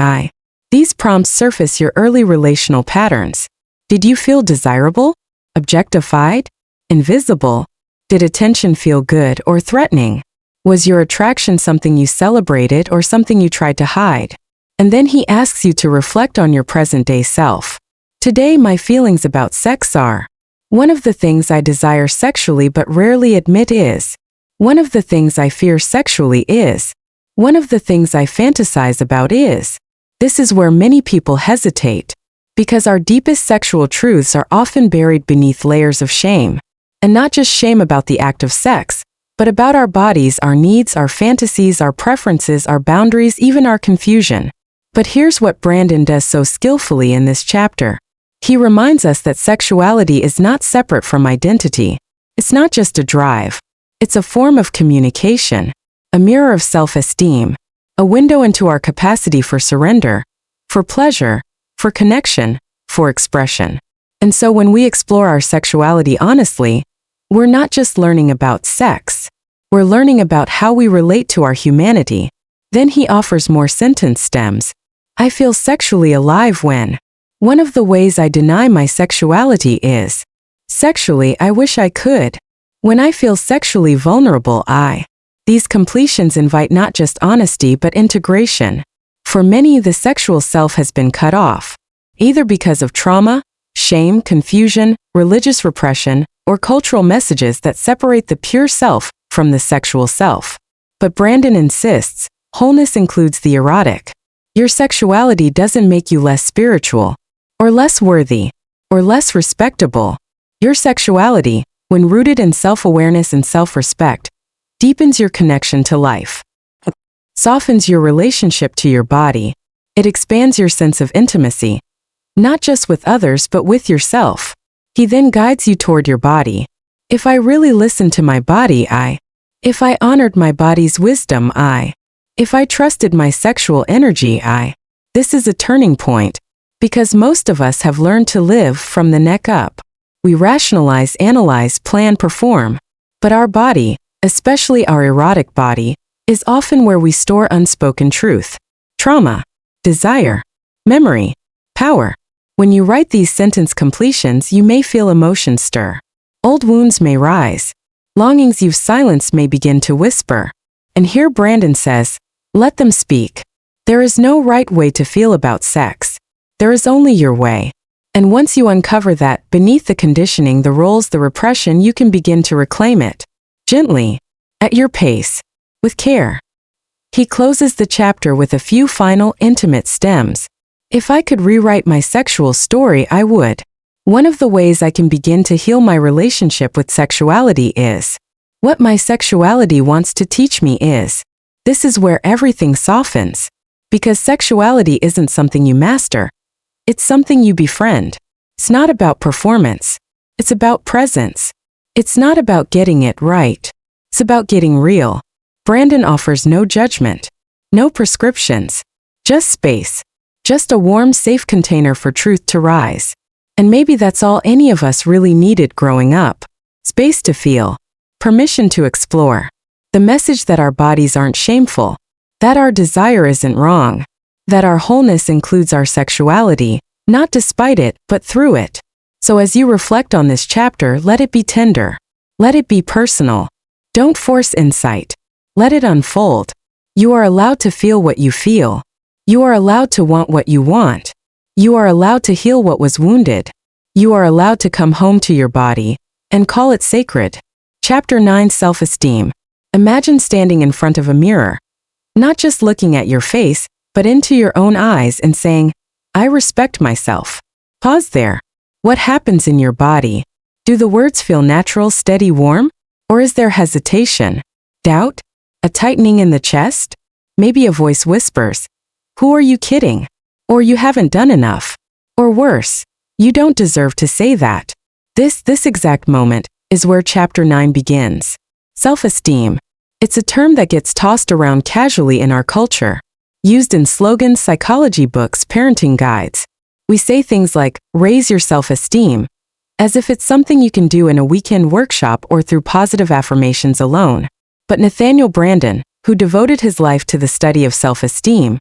These prompts surface your early relational patterns. Did you feel desirable? Objectified? Invisible? Did attention feel good or threatening? Was your attraction something you celebrated or something you tried to hide? And then he asks you to reflect on your present-day self. Today, my feelings about sex are. One of the things I desire sexually but rarely admit is. One of the things I fear sexually is. One of the things I fantasize about is. This is where many people hesitate, because our deepest sexual truths are often buried beneath layers of shame. And not just shame about the act of sex, but about our bodies, our needs, our fantasies, our preferences, our boundaries, even our confusion. But here's what Branden does so skillfully in this chapter. He reminds us that sexuality is not separate from identity. It's not just a drive. It's a form of communication, a mirror of self-esteem, a window into our capacity for surrender, for pleasure, for connection, for expression. And so when we explore our sexuality honestly, we're not just learning about sex. We're learning about how we relate to our humanity. Then he offers more sentence stems. I feel sexually alive when. One of the ways I deny my sexuality is. Sexually, I wish I could. When I feel sexually vulnerable, These completions invite not just honesty but integration. For many, the sexual self has been cut off, either because of trauma, shame, confusion, religious repression, or cultural messages that separate the pure self from the sexual self. But Branden insists, wholeness includes the erotic. Your sexuality doesn't make you less spiritual, or less worthy, or less respectable. Your sexuality, when rooted in self-awareness and self-respect, deepens your connection to life, softens your relationship to your body. It expands your sense of intimacy, not just with others but with yourself. He then guides you toward your body. If I really listened to my body, if I honored my body's wisdom, if I trusted my sexual energy, This is a turning point, because most of us have learned to live from the neck up. We rationalize, analyze, plan, perform. But our body, especially our erotic body, is often where we store unspoken truth, trauma, desire, memory, power. When you write these sentence completions, you may feel emotions stir. Old wounds may rise. Longings you've silenced may begin to whisper. And here Branden says, let them speak. There is no right way to feel about sex. There is only your way. And once you uncover that, beneath the conditioning, the roles, the repression, you can begin to reclaim it. Gently, at your pace, with care. He closes the chapter with a few final, intimate stems. If I could rewrite my sexual story, I would. One of the ways I can begin to heal my relationship with sexuality is. What my sexuality wants to teach me is. This is where everything softens. Because sexuality isn't something you master. It's something you befriend. It's not about performance. It's about presence. It's not about getting it right. It's about getting real. Branden offers no judgment, no prescriptions, just space, just a warm, safe container for truth to rise. And maybe that's all any of us really needed growing up. Space to feel, permission to explore, the message that our bodies aren't shameful, that our desire isn't wrong, that our wholeness includes our sexuality, not despite it, but through it. So as you reflect on this chapter, let it be tender. Let it be personal. Don't force insight. Let it unfold. You are allowed to feel what you feel. You are allowed to want what you want. You are allowed to heal what was wounded. You are allowed to come home to your body and call it sacred. Chapter 9, Self-Esteem. Imagine standing in front of a mirror, not just looking at your face, but into your own eyes and saying, I respect myself. Pause there. What happens in your body? Do the words feel natural, steady, warm? Or is there hesitation, doubt, a tightening in the chest? Maybe a voice whispers, who are you kidding? Or you haven't done enough. Or worse, you don't deserve to say that. This exact moment is where chapter 9 begins. Self-esteem. It's a term that gets tossed around casually in our culture, used in slogans, psychology books, parenting guides. We say things like, raise your self-esteem, as if it's something you can do in a weekend workshop or through positive affirmations alone. But Nathaniel Branden, who devoted his life to the study of self-esteem,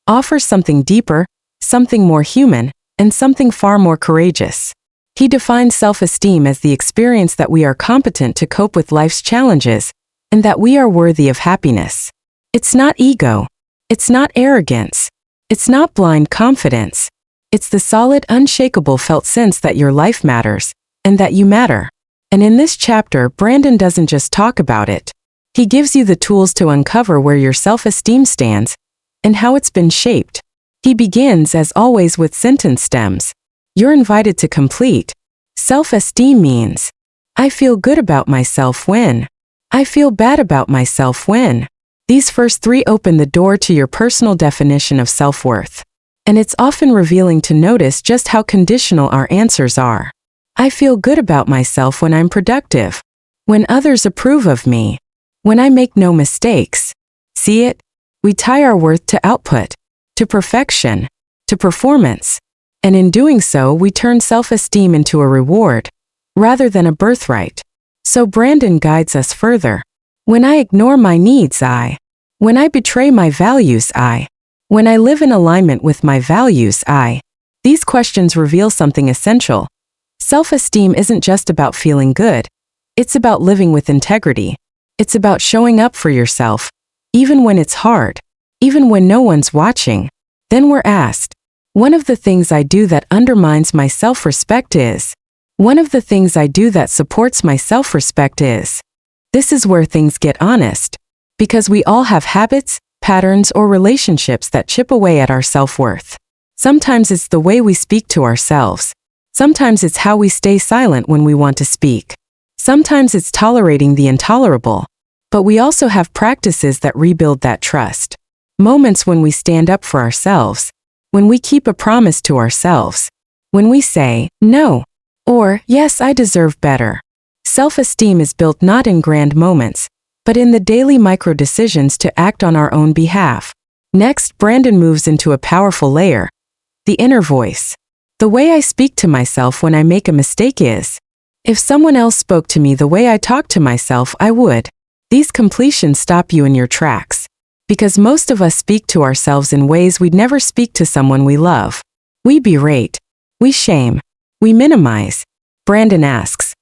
offers something deeper, something more human, and something far more courageous. He defines self-esteem as the experience that we are competent to cope with life's challenges, and that we are worthy of happiness. It's not ego. It's not arrogance. It's not blind confidence. It's the solid, unshakable felt sense that your life matters, and that you matter. And in this chapter, Branden doesn't just talk about it. He gives you the tools to uncover where your self-esteem stands and how it's been shaped. He begins, as always, with sentence stems. You're invited to complete. Self-esteem means, I feel good about myself when. I feel bad about myself when. These first three open the door to your personal definition of self-worth. And it's often revealing to notice just how conditional our answers are. I feel good about myself when I'm productive. When others approve of me. When I make no mistakes. See it? We tie our worth to output, to perfection, to performance. And in doing so, we turn self-esteem into a reward, rather than a birthright. So Branden guides us further. When I ignore my needs, when I betray my values, when I live in alignment with my values, These questions reveal something essential. Self-esteem isn't just about feeling good. It's about living with integrity. It's about showing up for yourself, even when it's hard, even when no one's watching. Then we're asked, one of the things I do that undermines my self-respect is. One of the things I do that supports my self-respect is. This is where things get honest, because we all have habits, patterns, or relationships that chip away at our self-worth. Sometimes it's the way we speak to ourselves. Sometimes it's how we stay silent when we want to speak. Sometimes it's tolerating the intolerable. But we also have practices that rebuild that trust. Moments when we stand up for ourselves. When we keep a promise to ourselves. When we say, no, or yes, I deserve better. Self-esteem is built not in grand moments, but in the daily micro-decisions to act on our own behalf. Next, Branden moves into a powerful layer. The inner voice. The way I speak to myself when I make a mistake is. If someone else spoke to me the way I talk to myself, I would. These completions stop you in your tracks. Because most of us speak to ourselves in ways we'd never speak to someone we love. We berate. We shame. We minimize. Branden asks,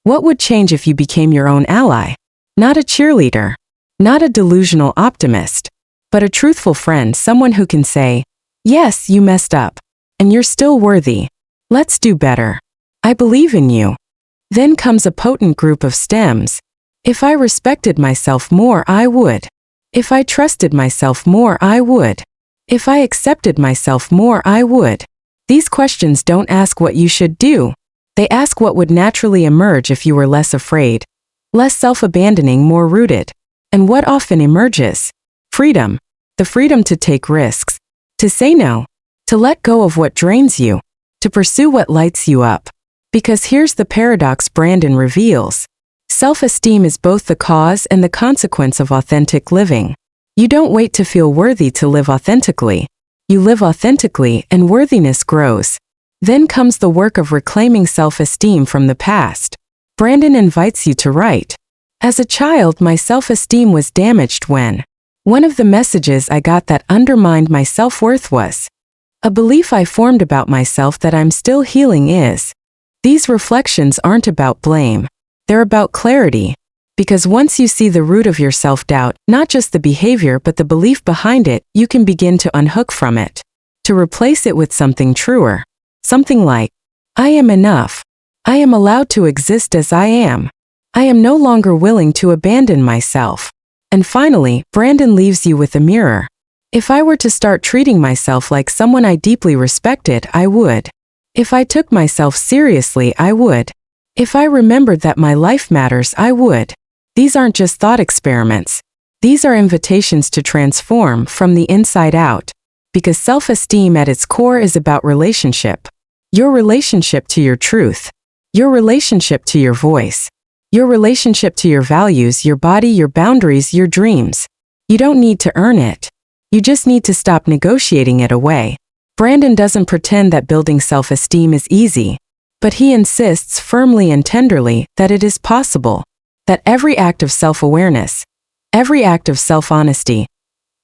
what would change if you became your own ally? Not a cheerleader. Not a delusional optimist. But a truthful friend, someone who can say, yes, you messed up. And you're still worthy. Let's do better. I believe in you. Then comes a potent group of stems. If I respected myself more, I would. If I trusted myself more, I would. If I accepted myself more, I would. These questions don't ask what you should do. They ask what would naturally emerge if you were less afraid, less self-abandoning, more rooted. And what often emerges? Freedom. The freedom to take risks, to say no, to let go of what drains you, to pursue what lights you up. Because here's the paradox Branden reveals. Self-esteem is both the cause and the consequence of authentic living. You don't wait to feel worthy to live authentically. You live authentically and worthiness grows. Then comes the work of reclaiming self-esteem from the past. Branden invites you to write. As a child, my self-esteem was damaged when. One of the messages I got that undermined my self-worth was. A belief I formed about myself that I'm still healing is. These reflections aren't about blame. They're about clarity. Because once you see the root of your self-doubt, not just the behavior but the belief behind it, you can begin to unhook from it. To replace it with something truer. Something like, I am enough. I am allowed to exist as I am. I am no longer willing to abandon myself. And finally, Branden leaves you with a mirror. If I were to start treating myself like someone I deeply respected, I would. If I took myself seriously, I would. If I remembered that my life matters, I would. These aren't just thought experiments. These are invitations to transform from the inside out. Because self-esteem at its core is about relationship. Your relationship to your truth. Your relationship to your voice. Your relationship to your values, your body, your boundaries, your dreams. You don't need to earn it. You just need to stop negotiating it away. Branden doesn't pretend that building self-esteem is easy. But he insists firmly and tenderly that it is possible. That every act of self-awareness, every act of self-honesty,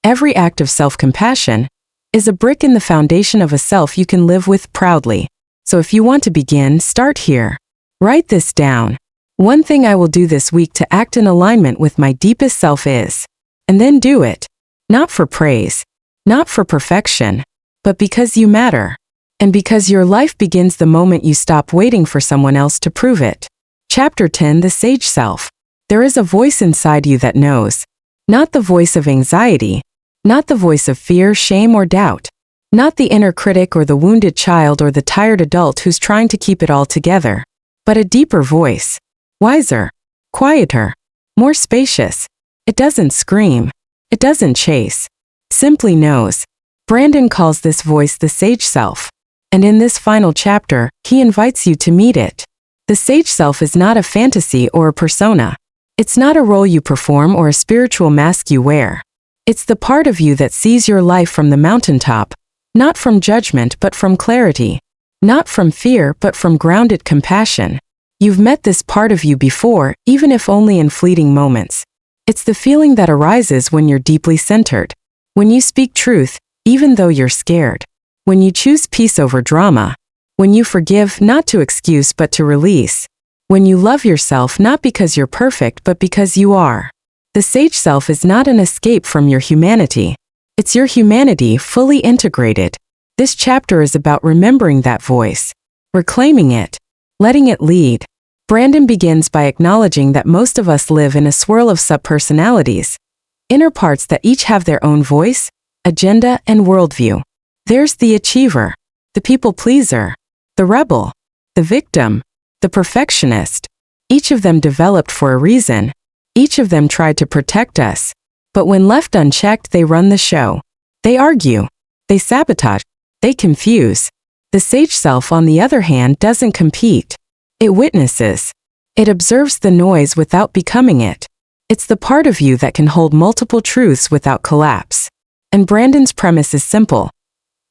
every act of self-compassion, is a brick in the foundation of a self you can live with proudly. So if you want to begin, start here. Write this down. One thing I will do this week to act in alignment with my deepest self is. And then do it. Not for praise, not for perfection, but because you matter. And because your life begins the moment you stop waiting for someone else to prove it. Chapter 10: The Sage Self. There is a voice inside you that knows. Not the voice of anxiety, not the voice of fear, shame, or doubt. Not the inner critic or the wounded child or the tired adult who's trying to keep it all together. But a deeper voice. Wiser. Quieter. More spacious. It doesn't scream. It doesn't chase. Simply knows. Branden calls this voice the sage self. And in this final chapter, he invites you to meet it. The sage self is not a fantasy or a persona. It's not a role you perform or a spiritual mask you wear. It's the part of you that sees your life from the mountaintop, not from judgment but from clarity, not from fear but from grounded compassion. You've met this part of you before, even if only in fleeting moments. It's the feeling that arises when you're deeply centered, when you speak truth, even though you're scared, when you choose peace over drama, when you forgive not to excuse but to release, when you love yourself not because you're perfect but because you are. The sage self is not an escape from your humanity. It's your humanity fully integrated. This chapter is about remembering that voice, reclaiming it, letting it lead. Branden begins by acknowledging that most of us live in a swirl of subpersonalities, inner parts that each have their own voice, agenda, and worldview. There's the achiever, the people pleaser, the rebel, the victim, the perfectionist. Each of them developed for a reason. Each of them tried to protect us. But when left unchecked, they run the show. They argue. They sabotage. They confuse. The sage self, on the other hand, doesn't compete. It witnesses. It observes the noise without becoming it. It's the part of you that can hold multiple truths without collapse. And Branden's premise is simple.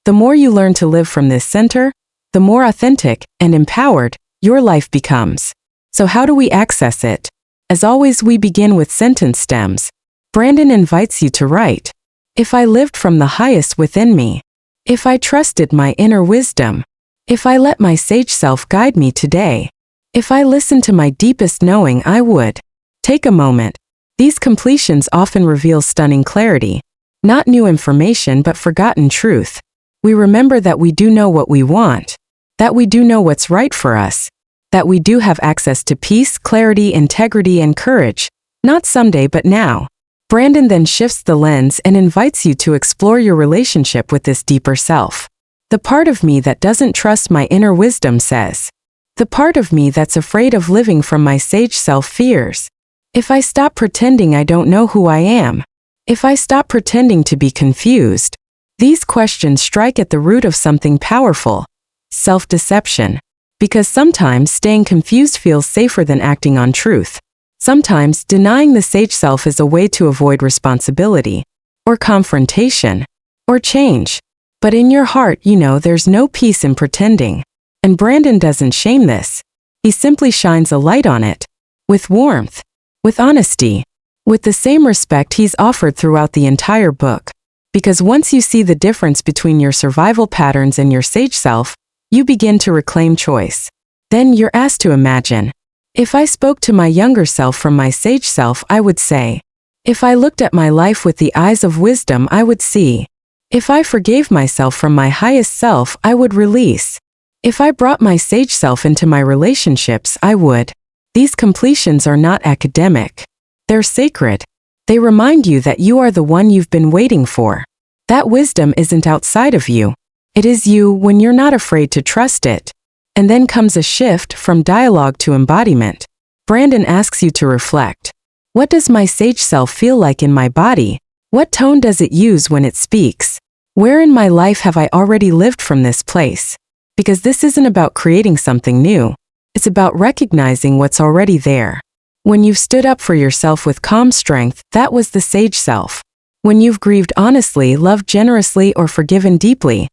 The more you learn to live from this center, the more authentic and empowered your life becomes. So how do we access it? As always, we begin with sentence stems. Branden invites you to write, "If I lived from the highest within me, if I trusted my inner wisdom, if I let my sage self guide me today, if I listened to my deepest knowing, I would." Take a moment. These completions often reveal stunning clarity, not new information but forgotten truth. We remember that we do know what we want, that we do know what's right for us, that we do have access to peace, clarity, integrity, and courage, not someday but now. Branden then shifts the lens and invites you to explore your relationship with this deeper self. The part of me that doesn't trust my inner wisdom says. The part of me that's afraid of living from my sage self fears. If I stop pretending I don't know who I am, if I stop pretending to be confused, these questions strike at the root of something powerful, self-deception. Because sometimes staying confused feels safer than acting on truth. Sometimes denying the sage self is a way to avoid responsibility, or confrontation, or change. But in your heart, you know there's no peace in pretending. And Branden doesn't shame this. He simply shines a light on it. With warmth, with honesty, with the same respect he's offered throughout the entire book. Because once you see the difference between your survival patterns and your sage self, you begin to reclaim choice. Then you're asked to imagine. If I spoke to my younger self from my sage self, I would say. If I looked at my life with the eyes of wisdom, I would see. If I forgave myself from my highest self, I would release. If I brought my sage self into my relationships, I would. These completions are not academic. They're sacred. They remind you that you are the one you've been waiting for. That wisdom isn't outside of you. It is you when you're not afraid to trust it. And then comes a shift from dialogue to embodiment. Branden asks you to reflect. What does my sage self feel like in my body? What tone does it use when it speaks? Where in my life have I already lived from this place? Because this isn't about creating something new. It's about recognizing what's already there. When you've stood up for yourself with calm strength, that was the sage self. When you've grieved honestly, loved generously, or forgiven deeply,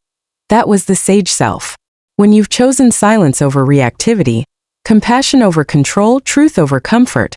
that was the sage self. When you've chosen silence over reactivity, compassion over control, truth over comfort,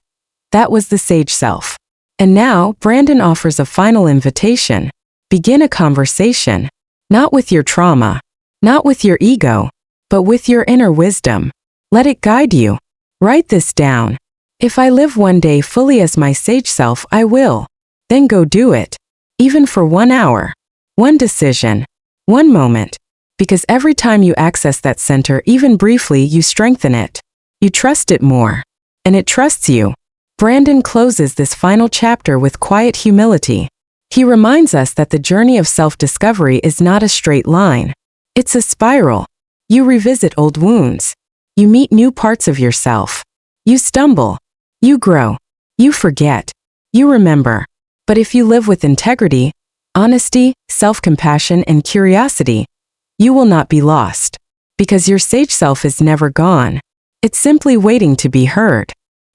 that was the sage self. And now, Branden offers a final invitation. Begin a conversation. Not with your trauma, not with your ego, but with your inner wisdom. Let it guide you. Write this down. If I live one day fully as my sage self, I will. Then go do it. Even for 1 hour. One decision. One moment. Because every time you access that center, even briefly, you strengthen it. You trust it more. And it trusts you. Branden closes this final chapter with quiet humility. He reminds us that the journey of self-discovery is not a straight line. It's a spiral. You revisit old wounds. You meet new parts of yourself. You stumble. You grow. You forget. You remember. But if you live with integrity, honesty, self-compassion, and curiosity, you will not be lost. Because your sage self is never gone. It's simply waiting to be heard.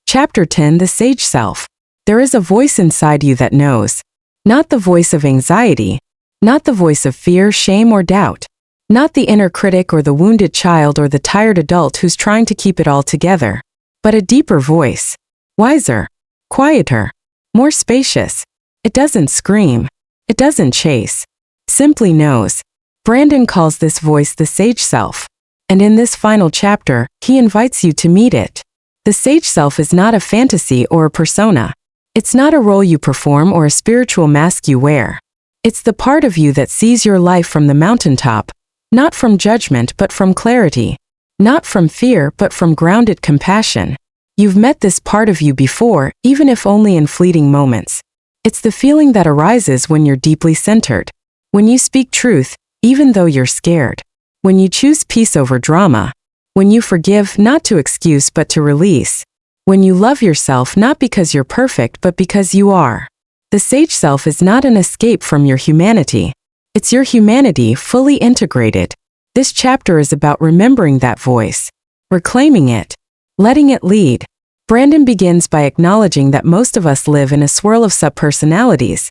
Chapter 10: The Sage Self. There is a voice inside you that knows. Not the voice of anxiety. Not the voice of fear, shame, or doubt. Not the inner critic or the wounded child or the tired adult who's trying to keep it all together. But a deeper voice. Wiser. Quieter. More spacious. It doesn't scream. It doesn't chase. Simply knows. Branden calls this voice the sage self. And in this final chapter, he invites you to meet it. The sage self is not a fantasy or a persona. It's not a role you perform or a spiritual mask you wear. It's the part of you that sees your life from the mountaintop, not from judgment but from clarity, not from fear but from grounded compassion. You've met this part of you before, even if only in fleeting moments. It's the feeling that arises when you're deeply centered. When you speak truth, even though you're scared. When you choose peace over drama. When you forgive not to excuse but to release. When you love yourself not because you're perfect but because you are. The sage self is not an escape from your humanity. It's your humanity fully integrated. This chapter is about remembering that voice. Reclaiming it. Letting it lead. Branden begins by acknowledging that most of us live in a swirl of subpersonalities.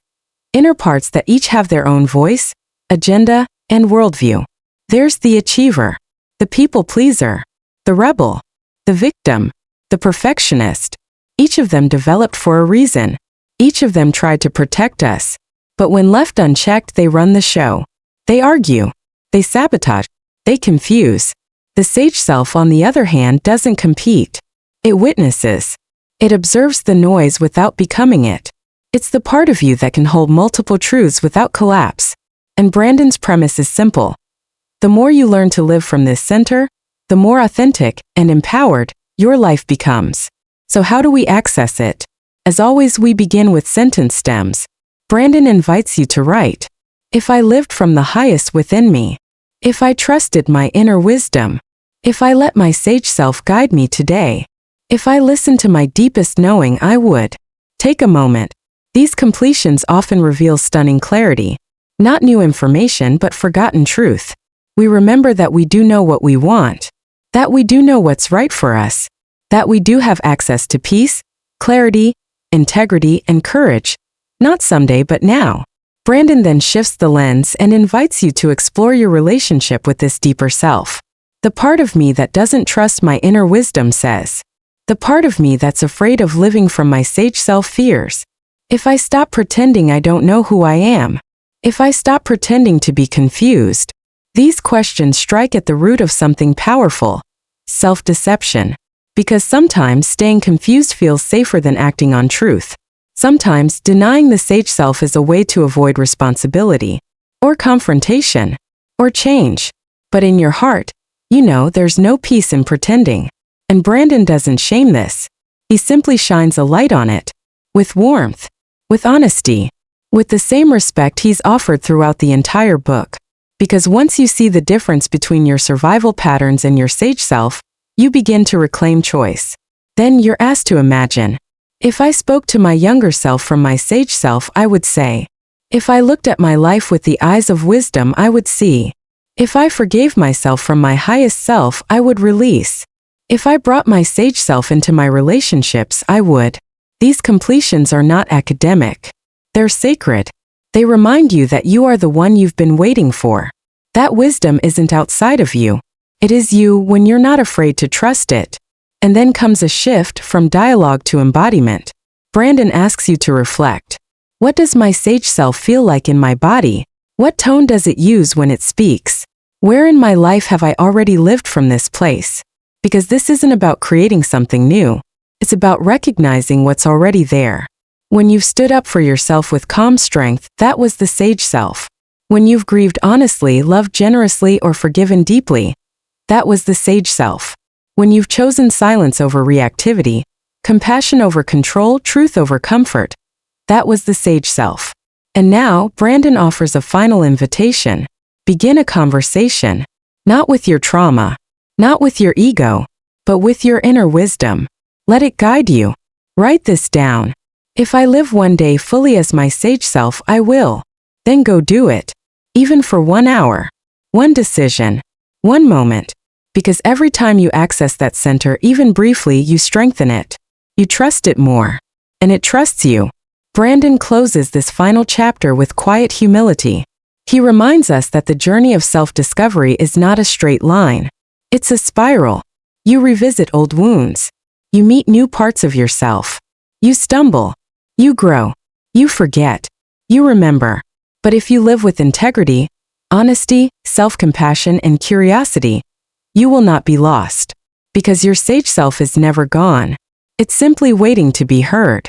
Inner parts that each have their own voice, agenda, and worldview. There's the achiever. The people pleaser. The rebel. The victim. The perfectionist. Each of them developed for a reason. Each of them tried to protect us. But when left unchecked, they run the show. They argue. They sabotage. They confuse. The sage self, on the other hand, doesn't compete. It witnesses. It observes the noise without becoming it. It's the part of you that can hold multiple truths without collapse. And Branden's premise is simple. The more you learn to live from this center, the more authentic and empowered your life becomes. So how do we access it? As always, we begin with sentence stems. Branden invites you to write. If I lived from the highest within me. If I trusted my inner wisdom. If I let my sage self guide me today. If I listened to my deepest knowing, I would. Take a moment. These completions often reveal stunning clarity. Not new information but forgotten truth. We remember that we do know what we want. That we do know what's right for us. That we do have access to peace, clarity, integrity, and courage. Not someday but now. Branden then shifts the lens and invites you to explore your relationship with this deeper self. The part of me that doesn't trust my inner wisdom says. The part of me that's afraid of living from my sage self fears. If I stop pretending I don't know who I am. If I stop pretending to be confused. These questions strike at the root of something powerful. Self-deception. Because sometimes staying confused feels safer than acting on truth. Sometimes denying the sage self is a way to avoid responsibility. Or confrontation. Or change. But in your heart, you know there's no peace in pretending. And Branden doesn't shame this. He simply shines a light on it. With warmth. With honesty. With the same respect he's offered throughout the entire book. Because once you see the difference between your survival patterns and your sage self, you begin to reclaim choice. Then you're asked to imagine. If I spoke to my younger self from my sage self, I would say. If I looked at my life with the eyes of wisdom, I would see. If I forgave myself from my highest self, I would release. If I brought my sage self into my relationships, I would. These completions are not academic. They're sacred. They remind you that you are the one you've been waiting for. That wisdom isn't outside of you. It is you when you're not afraid to trust it. And then comes a shift from dialogue to embodiment. Branden asks you to reflect. What does my sage self feel like in my body? What tone does it use when it speaks? Where in my life have I already lived from this place? Because this isn't about creating something new. It's about recognizing what's already there. When you've stood up for yourself with calm strength, that was the sage self. When you've grieved honestly, loved generously, or forgiven deeply, that was the sage self. When you've chosen silence over reactivity, Compassion over control, truth over comfort. That was the sage self. And now, Branden offers a final invitation. Begin a conversation. Not with your trauma. Not with your ego. But with your inner wisdom. Let it guide you. Write this down. If I live one day fully as my sage self, I will. Then go do it. Even for 1 hour. One decision. One moment. Because every time you access that center, even briefly, you strengthen it. You trust it more. And it trusts you. Branden closes this final chapter with quiet humility. He reminds us that the journey of self-discovery is not a straight line. It's a spiral. You revisit old wounds. You meet new parts of yourself. You stumble. You grow. You forget. You remember. But if you live with integrity, honesty, self-compassion, and curiosity, you will not be lost. Because your sage self is never gone. It's simply waiting to be heard.